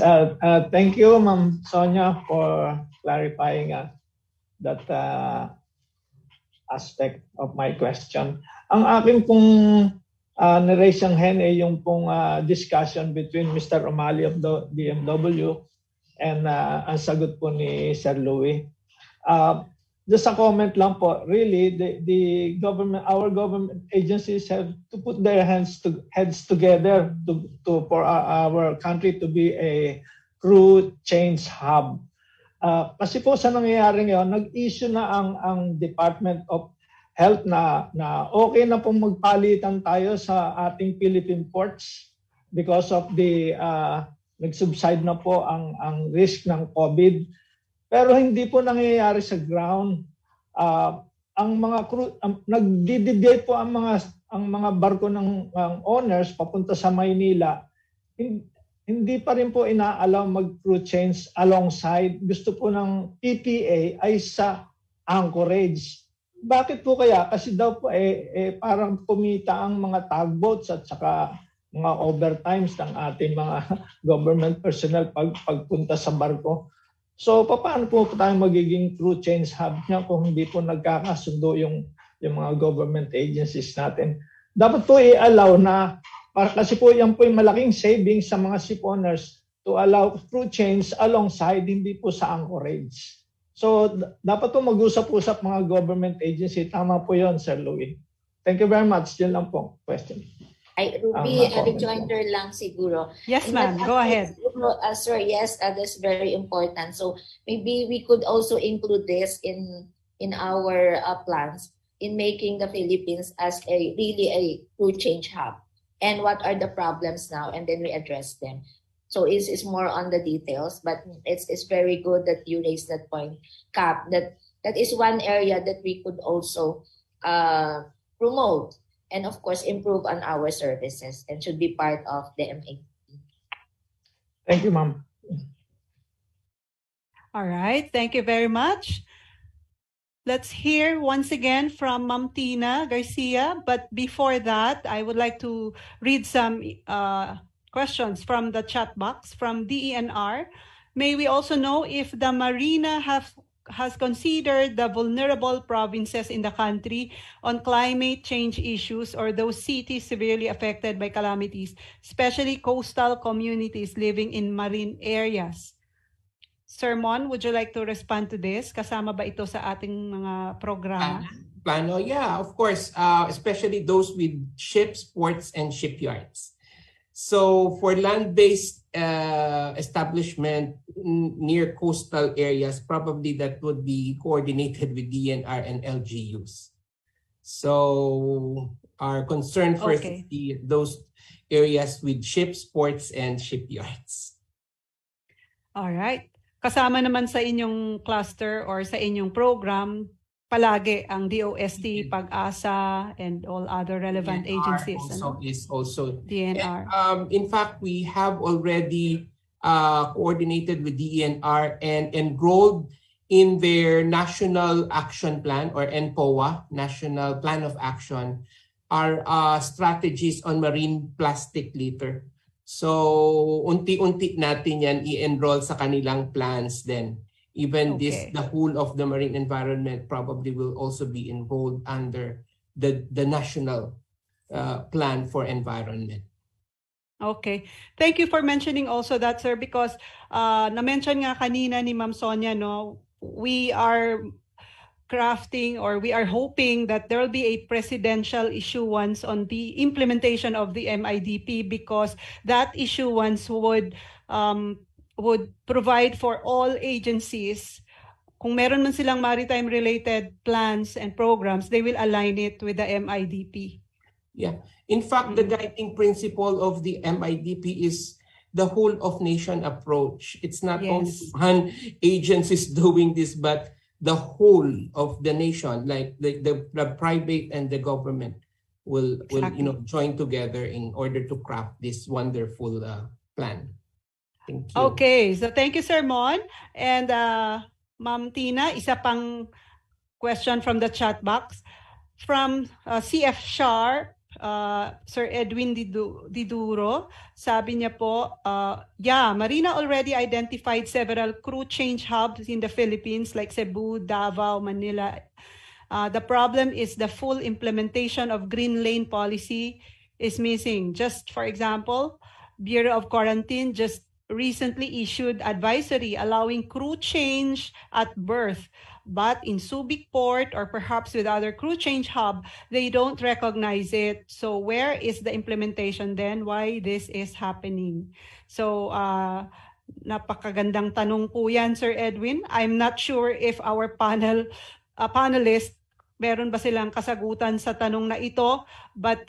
thank you, Ma'am Sonia, for clarifying that aspect of my question. Ang akin pong na-raise ang hand ay yung pong discussion between Mr. O'Malley of the DMW and ang sagot po ni Sir Louie. Just a comment lang po, really, the government, our government agencies have to put their heads together for our country to be a crew change hub. Kasi po sa nangyayari ngayon, nag-issue na ang Department of Health na okay na pong magpalitan tayo sa ating Philippine ports because of the nag-subside na po ang risk ng COVID. Pero hindi po nangyayari sa ground. Ang mga crew, nagdi-deviate po ang mga barko ng owners papunta sa Maynila. Hindi pa rin po inaalaw mag-crew change alongside. Gusto po ng PPA ay sa anchorage. Bakit po kaya? Kasi daw po parang kumita ang mga tugboats at saka mga overtimes ng ating mga government personnel pagpunta sa barko. So paano po tayo magiging crew change hub niya kung hindi po nagkakasundo yung mga government agencies natin? Dapat po i-allow na, kasi po yan po yung malaking savings sa mga ship owners to allow crew change alongside, hindi po sa anchorage. So dapat po mag-usap-usap mga government agency. Tama po yon, Sir Louie. Thank you very much. Yun lang po question. Ay, Ruby, rejoinder lang siguro. Yes, ma'am. Go ahead. Sir, yes, that's very important. So maybe we could also include this in our plans in making the Philippines as really a crew change hub. And what are the problems now? And then we address them. So it's more on the details, but it's very good that you raised that point, Cap. That is one area that we could also promote. And of course, improve on our services and should be part of the MIDP. Thank you, ma'am. All right, thank you very much. Let's hear once again from Ma'am Tina Garcia. But before that, I would like to read some questions from the chat box from DENR. May we also know if the MARINA has considered the vulnerable provinces in the country on climate change issues or those cities severely affected by calamities, especially coastal communities living in marine areas. Sir Mon, would you like to respond to this? Kasama ba ito sa ating mga programa? Plano, yeah, of course, especially those with ships, ports, and shipyards. So for land-based establishment near coastal areas, probably that would be coordinated with DNR and LGUs. So our concern first is those areas with ships, ports, and shipyards. All right. Kasama naman sa inyong cluster or sa inyong program, palagi ang DOST, Pag-asa, and all other relevant DNR agencies. Is also DNR. In fact, we have already coordinated with DNR and enrolled in their National Action Plan or NPOA, National Plan of Action, our strategies on marine plastic litter. So unti-unti natin yan i-enroll sa kanilang plans then. Even the whole of the marine environment probably will also be enrolled under the national plan for environment. Okay. Thank you for mentioning also that, sir, because na-mention nga kanina ni Ma'am Sonia, no, we are crafting or we are hoping that there will be a presidential issuance on the implementation of the MIDP because that issuance would provide for all agencies. Kung meron man silang maritime-related plans and programs, they will align it with the MIDP. Yeah. In fact, the guiding principle of the MIDP is the whole of nation approach. It's not only Yes. one agencies doing this, but the whole of the nation, like the private and the government will join together in order to craft this wonderful plan. Thank you. Okay, so thank you, Sir Mon. And Ma'am Tina, isa pang question from the chat box. From CF Sharp, Sir Edwin Diduro, sabi niya po, Marina already identified several crew change hubs in the Philippines like Cebu, Davao, Manila. The problem is the full implementation of Green Lane policy is missing. Just for example, Bureau of Quarantine just recently issued advisory allowing crew change at berth. But in Subic Port or perhaps with other crew change hub, they don't recognize it. So where is the implementation then? Why this is happening? So napakagandang tanong po yan, Sir Edwin. I'm not sure if our panelists, meron ba silang kasagutan sa tanong na ito? But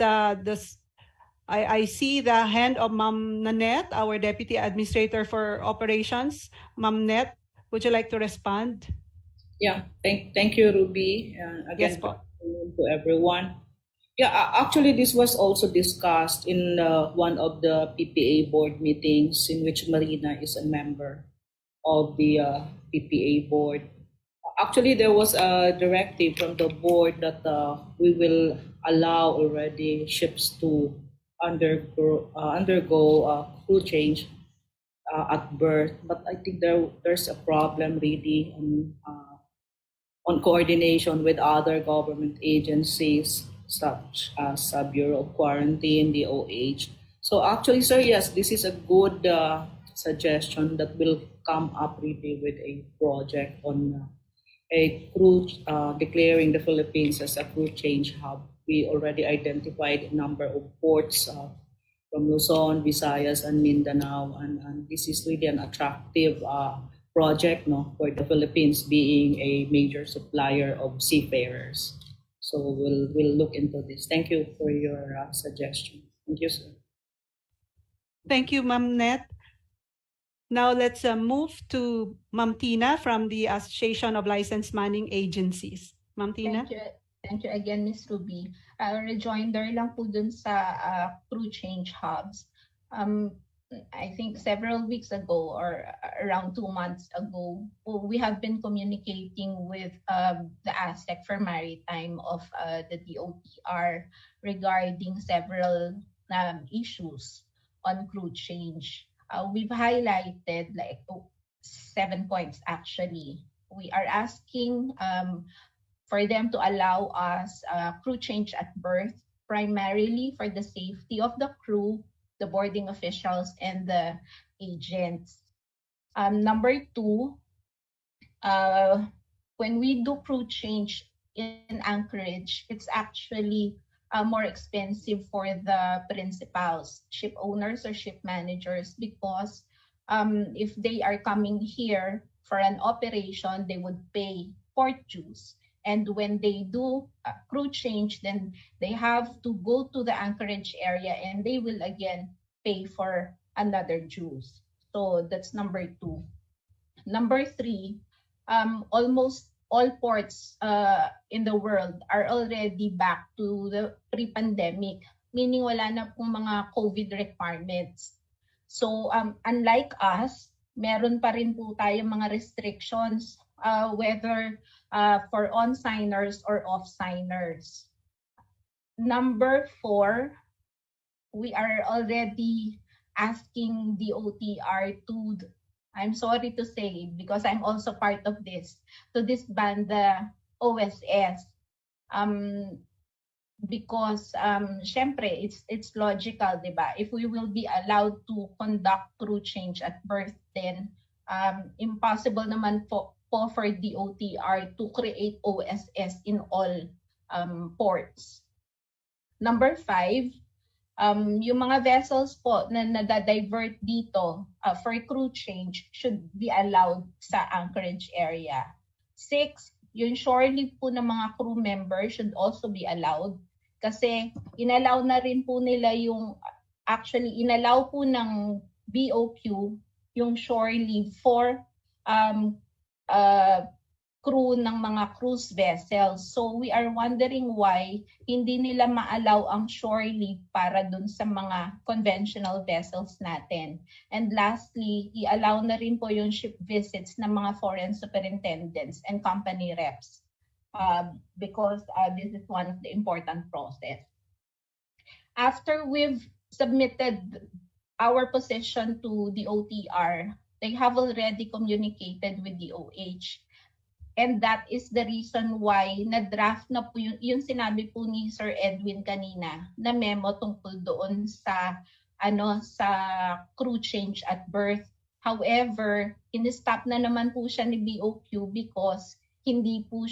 I see the hand of Ma'am Nanette, our Deputy Administrator for Operations. Ma'am Nanette, would you like to respond? Yeah, thank you, Ruby. Again, yes, po. To everyone. Yeah, actually, this was also discussed in one of the PPA board meetings in which Marina is a member of the PPA board. Actually, there was a directive from the board that we will allow already ships to undergo crew change at berth, but I think there's a problem really on coordination with other government agencies such as Bureau of Quarantine, DOH. So actually, sir, yes, this is a good suggestion that will come up really with a project on a crew declaring the Philippines as a crew change hub. We already identified a number of ports from Luzon, Visayas, and Mindanao, and this is really an attractive project for the Philippines being a major supplier of seafarers. So we'll look into this. Thank you for your suggestion. Thank you, sir. Thank you, Ma'am Net. Now let's move to Ma'am Tina from the Association of Licensed Manning Agencies. Ma'am Tina. Thank you again, Ms. Ruby. Rejoinder lang po dun sa crew change hubs. I think several weeks ago or around 2 months ago, we have been communicating with the ASEC for Maritime of the DOTR regarding several issues on crew change. We've highlighted like 7 points actually. We are asking for them to allow us crew change at berth, primarily for the safety of the crew, the boarding officials, and the agents. Number 2, when we do crew change in Anchorage, it's actually more expensive for the principals, ship owners or ship managers, because if they are coming here for an operation, they would pay port dues. And when they do a crew change, then they have to go to the Anchorage area and they will again pay for another dues. So that's number 2. Number 3, almost all ports in the world are already back to the pre-pandemic, meaning wala na pong mga COVID requirements. So unlike us, meron pa rin po tayong mga restrictions whether for on-signers or off-signers. Number 4, we are already asking the OTR to, I'm sorry to say, because I'm also part of this, to disband the OSS. Because syempre, it's logical, diba? If we will be allowed to conduct crew change at berth, then impossible naman for the OTR to create OSS in all ports. Number 5, yung mga vessels po na nadadivert dito for crew change should be allowed sa Anchorage area. 6, yung shore leave po ng mga crew members should also be allowed. kasi inalaw na rin po nila inalaw po ng BOQ yung shore leave for crew ng mga cruise vessels. So we are wondering why hindi nila maalaw ang shore leave para dun sa mga conventional vessels natin. And lastly, i-allow na rin po yung ship visits ng mga foreign superintendents and company reps because this is one of the important process. After we've submitted our position to the OTR, they have already communicated with the OH. And that is the reason why na-draft na po yung sinabi po ni Sir Edwin kanina na memo tungkol doon sa sa crew change at berth. However, in-stop na naman po siya ni BOQ because hindi pa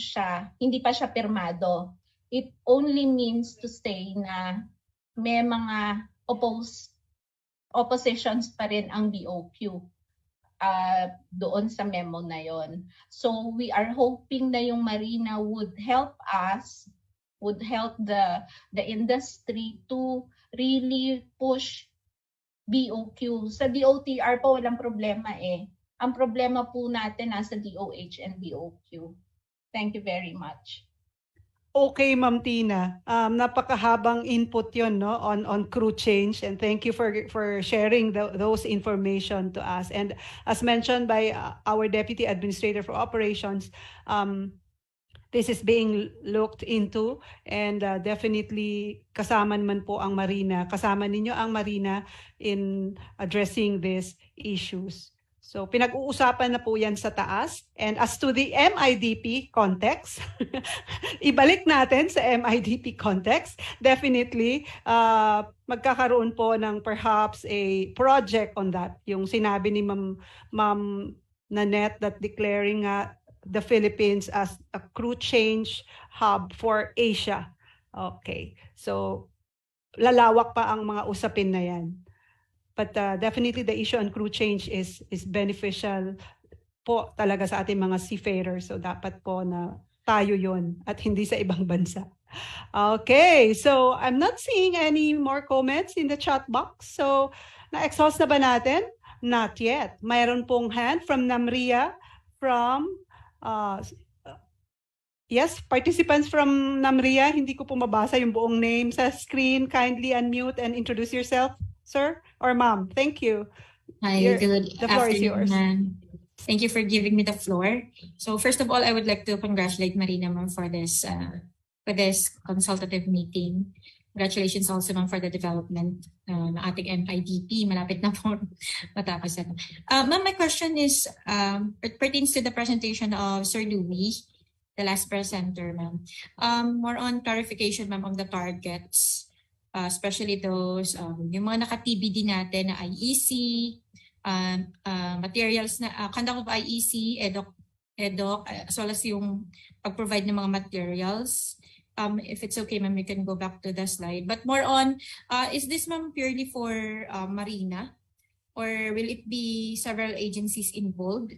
siya pirmado. It only means to say na may mga oppositions pa rin ang BOQ. Doon sa memo na yon. So we are hoping na yung MARINA would help the industry to really push BOQ. Sa DOTR po walang problema eh. Ang problema po natin nasa DOH and BOQ. Thank you very much. Okay, Ma'am Tina. Napakahabang input yon, no, on crew change, and thank you for sharing those information to us. And as mentioned by our Deputy Administrator for Operations, this is being looked into, and definitely kasama naman po ang MARINA. Kasama ninyo ang MARINA in addressing these issues. So pinag-uusapan na po yan sa taas. And as to the MIDP context, ibalik natin sa MIDP context. Definitely, magkakaroon po ng perhaps a project on that. Yung sinabi ni Ma'am Nanette that declaring the Philippines as a crew change hub for Asia. Okay. So lalawak pa ang mga usapin na yan. But definitely the issue on crew change is beneficial po talaga sa ating mga seafarers. So dapat po na tayo yon at hindi sa ibang bansa. Okay, so I'm not seeing any more comments in the chat box. So na-exhaust na ba natin? Not yet. Mayroon pong hand from Namria, from yes, participants from Namria. Hindi ko po mabasa yung buong name sa screen. Kindly unmute and introduce yourself, sir or ma'am. Thank you. Hi, good the floor is yours. afternoon. Thank you for giving me the floor. So first of all, I would like to congratulate MARINA ma'am for this consultative meeting. Congratulations also ma'am for the development ng ating MIDP. Malapit na po matapos na. Ma'am, my question is it pertains to the presentation of Sir Louis, the last presenter, ma'am. More on clarification ma'am on the targets. Especially those yung mga naka-TBD natin na IEC, materials na conduct of IEC, EDOC, as well as yung pag-provide ng mga materials. If it's okay, ma'am, we can go back to the slide. But more on, is this ma'am purely for MARINA, or will it be several agencies involved?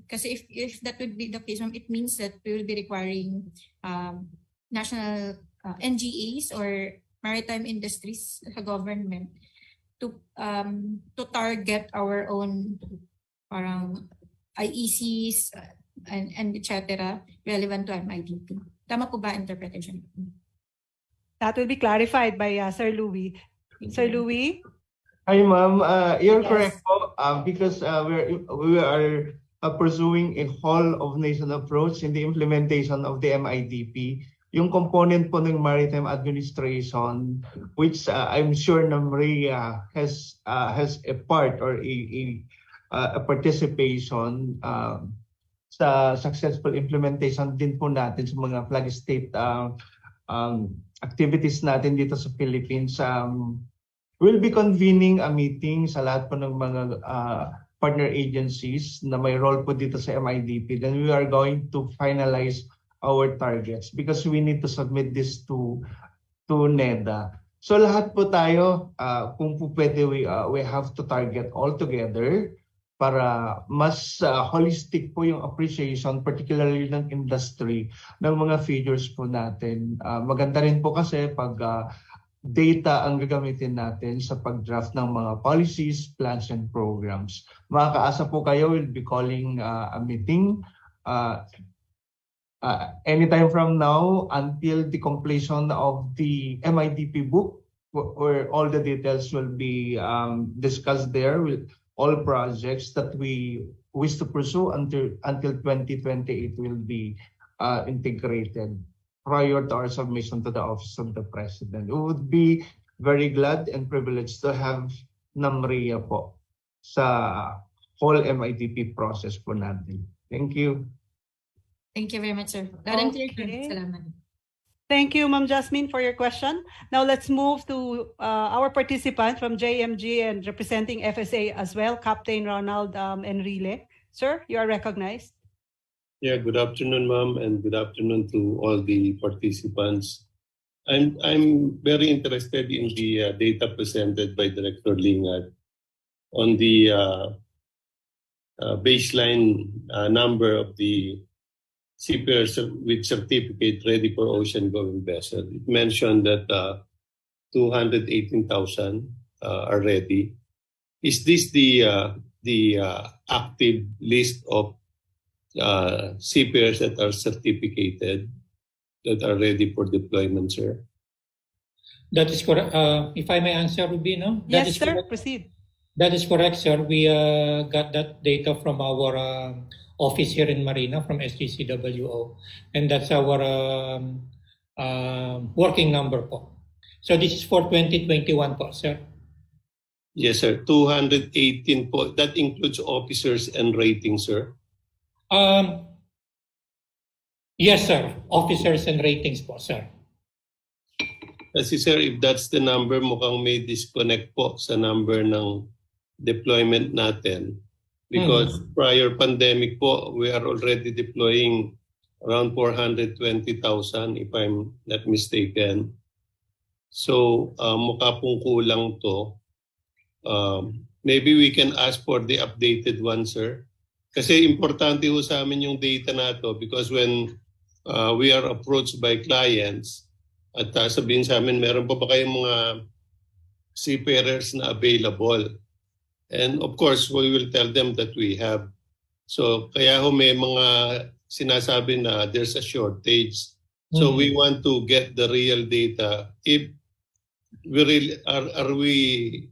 Kasi if that would be the case, ma'am, it means that we will be requiring national NGAs or maritime industries sa government to target our own parang IECs and etc. relevant to MIDP. Tama po ba interpretation? That will be clarified by Sir Louis. Sir Louis? Hi, ma'am. You're Yes. correct po, because we are pursuing a whole of nation approach in the implementation of the MIDP. Yung component po ng Maritime Administration, which I'm sure na MARIA has a part or a participation sa successful implementation din po natin sa mga flag state activities natin dito sa Philippines. We'll be convening a meeting sa lahat po ng mga partner agencies na may role po dito sa MIDP. Then we are going to finalize our targets because we need to submit this to NEDA. So lahat po tayo, kung po pwede, we have to target all together para mas holistic po yung appreciation, particularly ng industry, ng mga figures po natin. Maganda rin po kasi pag data ang gagamitin natin sa pag-draft ng mga policies, plans, and programs. Makakaasa po kayo, we'll be calling a meeting anytime from now until the completion of the MIDP book, where all the details will be discussed there with all projects that we wish to pursue until 2028 will be integrated prior to our submission to the Office of the President. We would be very glad and privileged to have NAMRIA po sa whole MIDP process po natin. Thank you. Thank you very much, sir. Madam Chair, Okay. salamat. Thank you, Ma'am Jasmine, for your question. Now let's move to our participant from JMG and representing FSA as well, Captain Ronald Enrile. Sir, you are recognized. Yeah, good afternoon, ma'am, and good afternoon to all the participants. I'm very interested in the data presented by Director Lingad on the baseline number of the seafarers with certificate ready for ocean-going vessel. It mentioned that 218,000 are ready. Is this the active list of seafarers that are certificated, that are ready for deployment, sir? That is correct. If I may answer, Rubino? Yes, sir. Proceed. That is correct, sir. We got that data from our office here in MARINA, from SGCWO. And that's our working number po. So this is for 2021 po, sir. Yes, sir. 218 po. That includes officers and ratings, sir? Yes, sir. Officers and ratings po, sir. Kasi sir, if that's the number, mukhang may disconnect po sa number ng deployment natin. Because prior pandemic po, we are already deploying around 420,000 if I'm not mistaken. So mukha pong kulang to. Maybe we can ask for the updated one, sir. Kasi importante ho sa amin yung data na to because when we are approached by clients at sabihin sa amin, meron pa ba kayong mga seafarers na available? And of course, we will tell them that we have. So kaya ho may mga sinasabi na there's a shortage. So we want to get the real data. If we really are we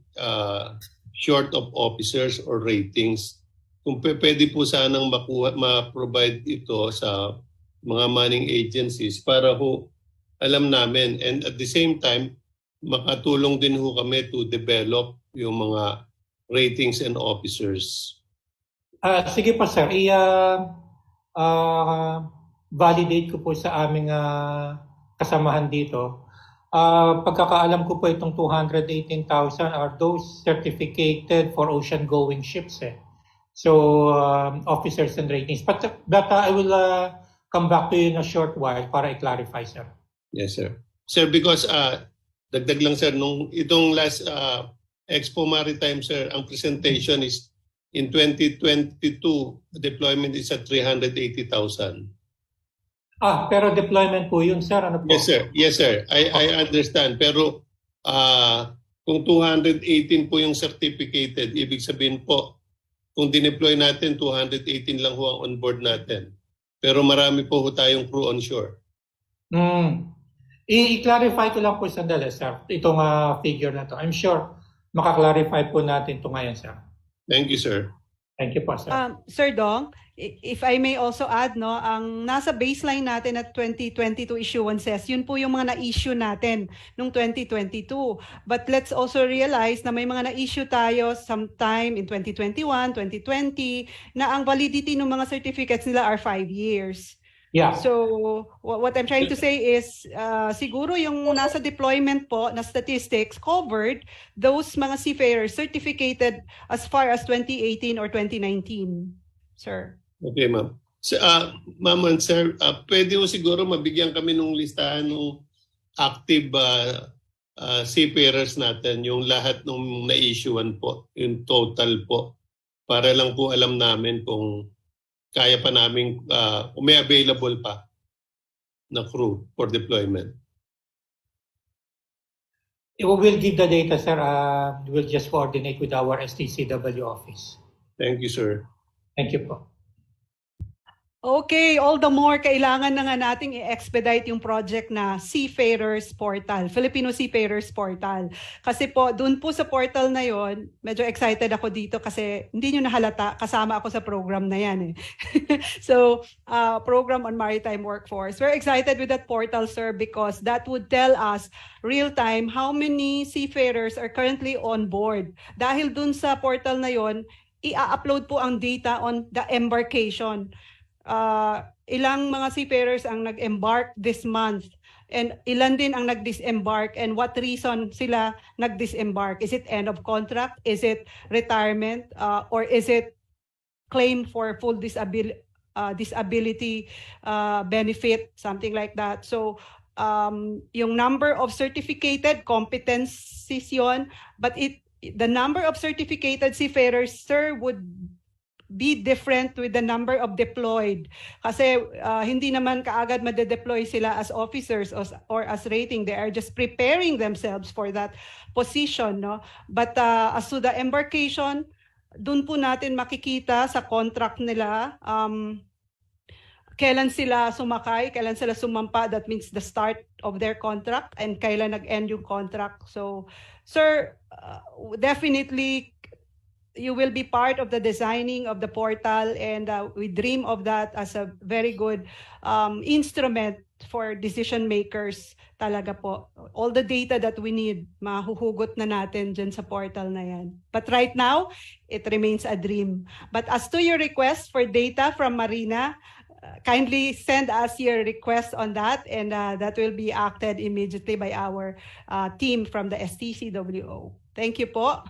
short of officers or ratings? Kung pwede po sanang ma-provide ito sa mga manning agencies para ho alam namin. And at the same time, makatulong din ho kami to develop yung mga ratings and officers. Sige po, sir. Validate ko po sa aming kasamahan dito. Pagkakaalam ko po itong 218,000 are those certificated for ocean-going ships. So, officers and ratings. But I will come back to you in a short while para i-clarify, sir. Yes, sir. Sir, because dagdag lang, sir, nung itong last Expo Maritime, sir, ang presentation is in 2022, the deployment is at 380,000. Pero deployment po yun, sir. Ano po? Yes, sir. Yes, sir. I understand. Pero kung 218 po yung certificated, ibig sabihin po, kung dineploy natin, 218 lang ho ang onboard natin. Pero marami po ho tayong crew on shore. I-clarify ko lang po sandali, sir, itong figure na to. I'm sure makaklarify po natin ito ngayon, sir. Thank you, sir. Thank you po, sir. Sir Dong, if I may also add, no, ang nasa baseline natin at 2022 issuances, yun po yung mga na-issue natin noong 2022. But let's also realize na may mga na-issue tayo sometime in 2021, 2020, na ang validity ng mga certificates nila are 5 years. Yeah. So what I'm trying to say is siguro yung nasa deployment po na statistics covered those mga seafarers certificated as far as 2018 or 2019, sir. Okay, ma'am. Ma'am and sir, pwede mo siguro mabigyan kami ng listahan ng active seafarers natin, yung lahat ng na-issuean po, yung total po. para lang po alam namin kung kaya pa namin, kung may available pa na crew for deployment. We will give the data, sir. We'll just coordinate with our STCW office. Thank you, sir. Thank you po. Okay, all the more kailangan na nga nating i-expedite yung project na Seafarers Portal, Filipino Seafarers Portal. Kasi po, dun po sa portal na yon, medyo excited ako dito kasi hindi nyo nahalata, kasama ako sa program na yan eh. So, program on maritime workforce. We're excited with that portal, sir, because that would tell us real-time how many seafarers are currently on board. Dahil dun sa portal na yon, i-upload po ang data on the embarkation. Ilang mga seafarers ang nag-embark this month and ilan din ang nag-disembark and what reason sila nag-disembark? Is it end of contract? Is it retirement? Or is it claim for full disability benefit? Something like that. So, yung number of certificated competencies yon, but the number of certificated seafarers, sir, would be different with the number of deployed. Kasi hindi naman kaagad madedeploy sila as officers or as rating. They are just preparing themselves for that position. No? But as to the embarkation, dun po natin makikita sa contract nila kailan sila sumakay, kailan sila sumampa. That means the start of their contract and kailan nag-end yung contract. So, sir, definitely you will be part of the designing of the portal, and we dream of that as a very good instrument for decision makers talaga po. All the data that we need, mahuhugot na natin dyan sa portal na yan. But right now, it remains a dream. But as to your request for data from MARINA, kindly send us your request on that, and that will be acted immediately by our team from the STCWO. Thank you po.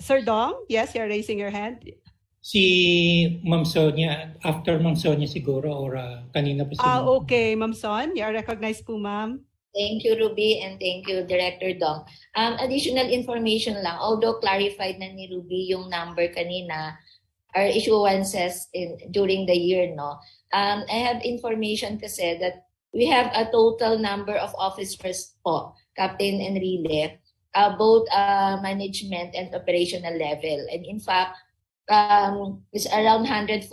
Sir Dong, yes, you're raising your hand. Si Ma'am Sonia, after Ma'am Sonia siguro, or kanina po si Okay, Ma'am Son, you are recognized po, ma'am. Thank you, Ruby, and thank you, Director Dong. Additional information lang, although clarified na ni Ruby yung number kanina, our issuances during the year, no? I have information kasi that we have a total number of officers po, captain and relay, both management and operational level. And in fact, it's around 140,000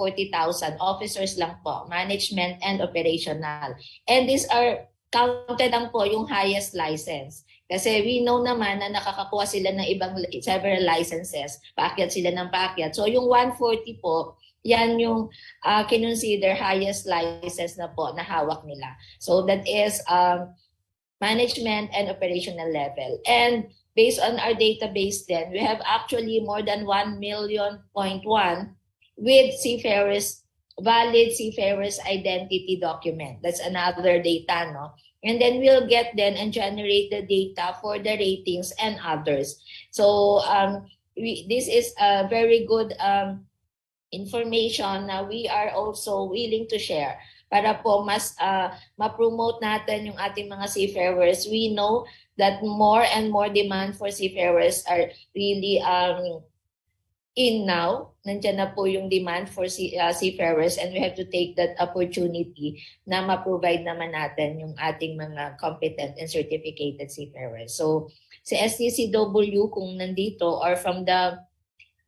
officers lang po, management and operational. And these are counted lang po yung highest license. Kasi we know naman na nakakakuha sila ng several licenses, paakyat sila ng paakyat. So yung 140 po, yan yung kinonsider highest license na po na hawak nila. So that is management and operational level. And based on our database then, we have actually more than 1.1 million with seafarers, valid seafarers identity document. That's another data, no? And then we'll get then and generate the data for the ratings and others. So this is a very good information na we are also willing to share para po mas ma-promote natin yung ating mga seafarers. We know that more and more demand for seafarers are really in now. Nandiyan na po yung demand for seafarers, and we have to take that opportunity na ma-provide naman natin yung ating mga competent and certificated seafarers. So si STCW kung nandito or from the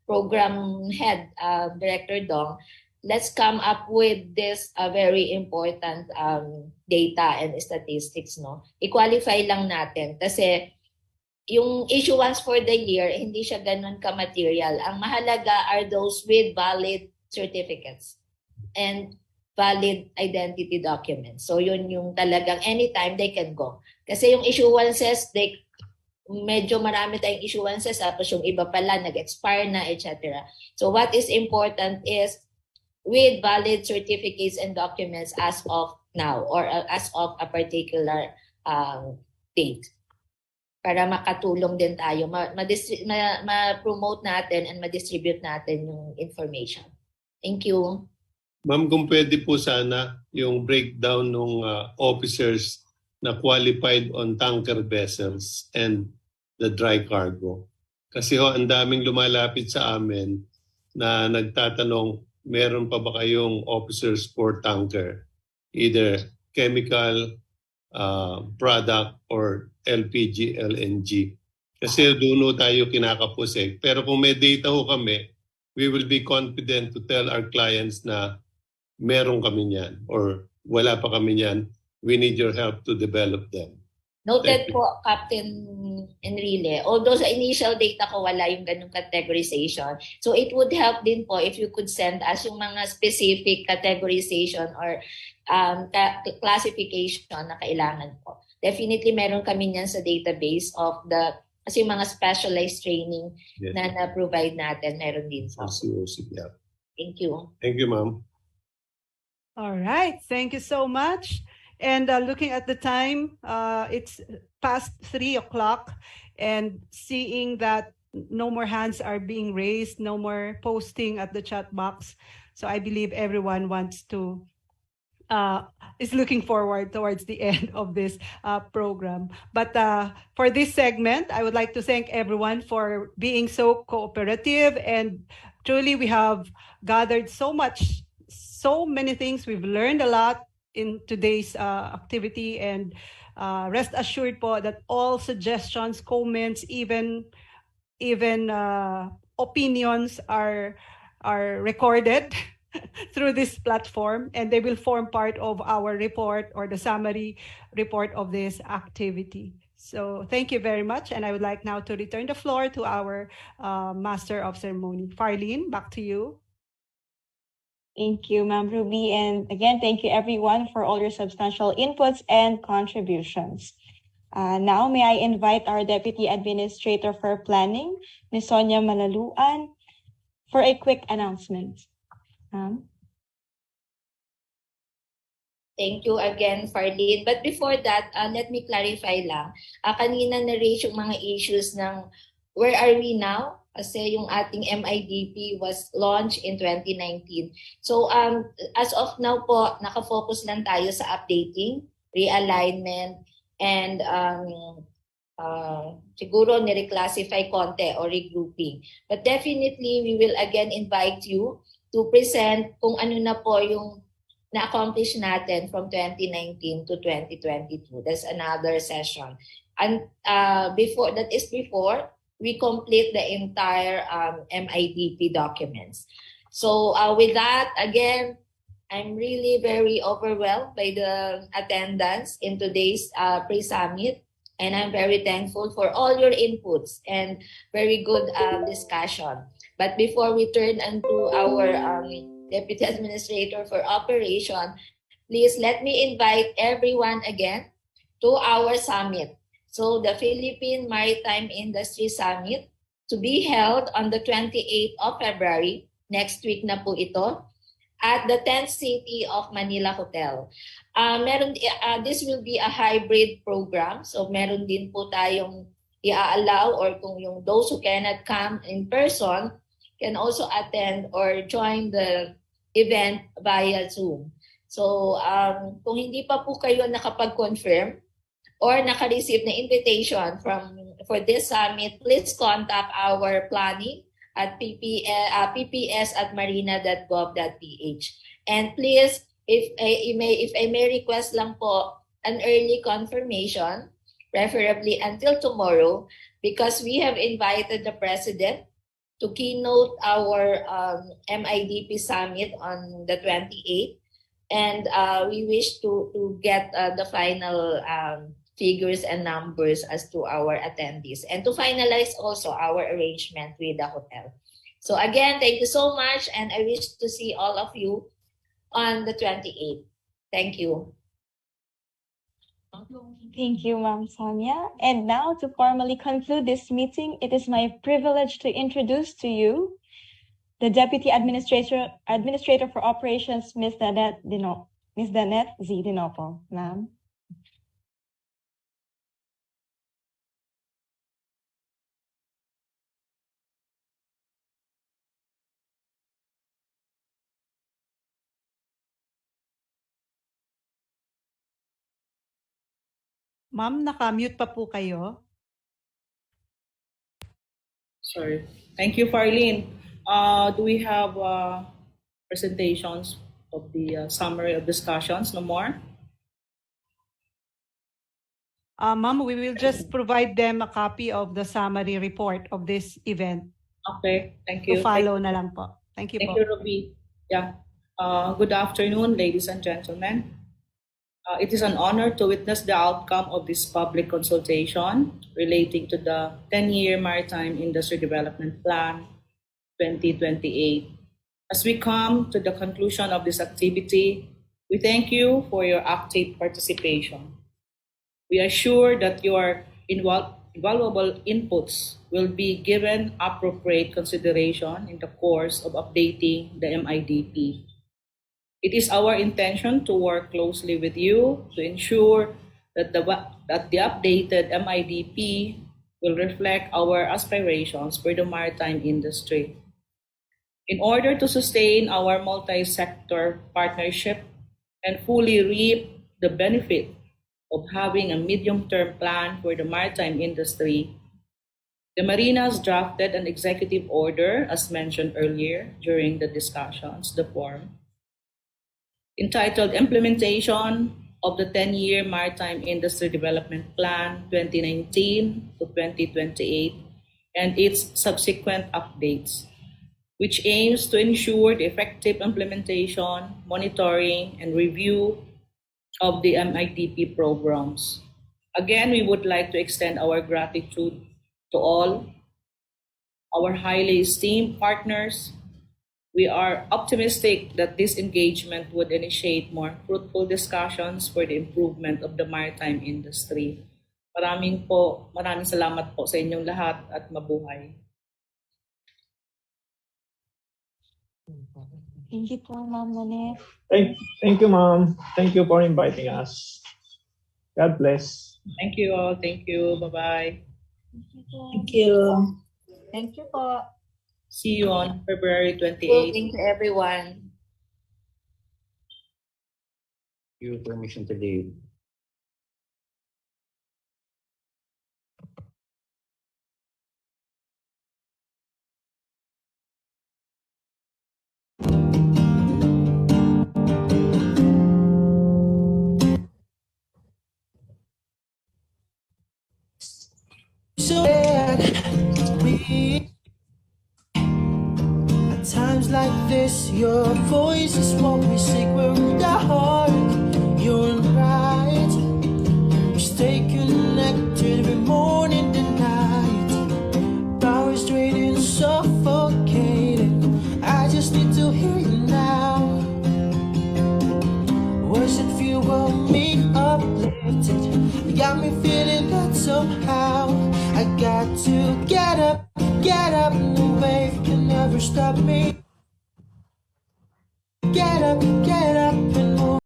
program head, Director Dong, let's come up with this very important data and statistics, no? I-qualify lang natin kasi yung issuance for the year, hindi siya ganun ka-material. Ang mahalaga are those with valid certificates and valid identity documents. So yun yung talagang anytime they can go. Kasi yung issuances, medyo marami tayong issuances, tapos yung iba pala nag-expire na, etc. So what is important is with valid certificates and documents as of now or as of a particular date para makatulong din tayo, ma-promote natin and ma-distribute natin yung information. Thank you. Ma'am, kung pwede po sana yung breakdown ng officers na qualified on tanker vessels and the dry cargo. Kasi ang daming lumalapit sa amin na nagtatanong, meron pa ba kayong officers for tanker? Either chemical, product, or LPG, LNG. Kasi doon tayo kinakapos eh. Pero kung may data ho kami, we will be confident to tell our clients na meron kami niyan or wala pa kami niyan. We need your help to develop them. Noted po, Captain Enrile. Although sa initial data ko wala yung ganung categorization. So it would help din po if you could send us yung mga specific categorization or classification na kailangan po. Definitely meron kami niyan sa database of the kasi mga specialized training na na-provide natin, meron din po. Yeah. Thank you. Thank you, ma'am. All right, thank you so much. And looking at the time, it's past 3 o'clock, and seeing that no more hands are being raised, no more posting at the chat box. So I believe everyone wants to, is looking forward towards the end of this program. But for this segment, I would like to thank everyone for being so cooperative, and truly we have gathered so many things. We've learned a lot in today's activity, and rest assured po that all suggestions, comments, even opinions are recorded through this platform, and they will form part of our report or the summary report of this activity. So thank you very much, and I would like now to return the floor to our Master of Ceremony. Farlene, back to you. Thank you, Ma'am Ruby. And again, thank you everyone for all your substantial inputs and contributions. Now, may I invite our Deputy Administrator for Planning, Ms. Sonia Malaluan, for a quick announcement. Thank you again, Farlene. But before that, let me clarify lang. Kanina na-raise yung mga issues ng where are we now? Kasi yung ating MIDP was launched in 2019. So as of now po, nakafocus lang tayo sa updating, realignment, and siguro ni-reclassify konti or regrouping. But definitely, we will again invite you to present kung ano na po yung na-accomplish natin from 2019 to 2022. That's another session. And before we complete the entire MIDP documents. So with that, again, I'm really very overwhelmed by the attendance in today's pre-summit, and I'm very thankful for all your inputs and very good discussion. But before we turn into our Deputy Administrator for Operation, please let me invite everyone again to our summit. So the Philippine Maritime Industry Summit to be held on the 28th of February, next week na po ito, at the 10th City of Manila Hotel. This will be a hybrid program. So meron din po tayong i-allow, or kung yung those who cannot come in person can also attend or join the event via Zoom. So kung hindi pa po kayo nakapag-confirm or naka-receive na invitation for this summit, please contact our planning at pps@marina.gov.ph. And please, if I may request lang po an early confirmation, preferably until tomorrow, because we have invited the President to keynote our MIDP summit on the 28th. And we wish to get the final figures and numbers as to our attendees, and to finalize also our arrangement with the hotel. So again, thank you so much, and I wish to see all of you on the 28th. Thank you. Thank you, Ma'am Sonia. And now, to formally conclude this meeting, it is my privilege to introduce to you the Deputy Administrator for Operations, Ms. Danette Z. Dinopo. Ma'am. Ma'am, naka-mute pa po kayo. Sorry. Thank you, Farlene. Do we have presentations of the summary of discussions? No more? Ma'am, we will just provide them a copy of the summary report of this event. Okay, thank To you. follow na lang po. Thank you Thank po. you, Ruby. Yeah. Good afternoon, ladies and gentlemen. It is an honor to witness the outcome of this public consultation relating to the 10-year Maritime Industry Development Plan 2028. As we come to the conclusion of this activity, we thank you for your active participation. We are sure that your invaluable inputs will be given appropriate consideration in the course of updating the MIDP. It is our intention to work closely with you to ensure that the updated MIDP will reflect our aspirations for the maritime industry. In order to sustain our multi-sector partnership and fully reap the benefit of having a medium-term plan for the maritime industry, the Marinas drafted an executive order, as mentioned earlier during the discussions, the forum, entitled Implementation of the 10-year Maritime Industry Development Plan 2019 to 2028 and its subsequent updates, which aims to ensure the effective implementation, monitoring, and review of the MIDP programs. Again, we would like to extend our gratitude to all our highly esteemed partners. We are optimistic that this engagement would initiate more fruitful discussions for the improvement of the maritime industry. Maraming salamat po sa inyong lahat at mabuhay. Thank you po, Ma'am Nanette. Thank you, Ma'am. Thank you for inviting us. God bless. Thank you all. Thank you. Bye-bye. Thank you. Thank you po. See you on February 28th. Thank you, everyone. Your permission to leave. So at times like this, your voice is what we seek. We're the heart, you're right. We stay connected every morning and night. Powers draining, suffocating. I just need to hear you now. Words that fuel me uplifted. You got me feeling that somehow. I got to get up, no wave can never stop me. Get up,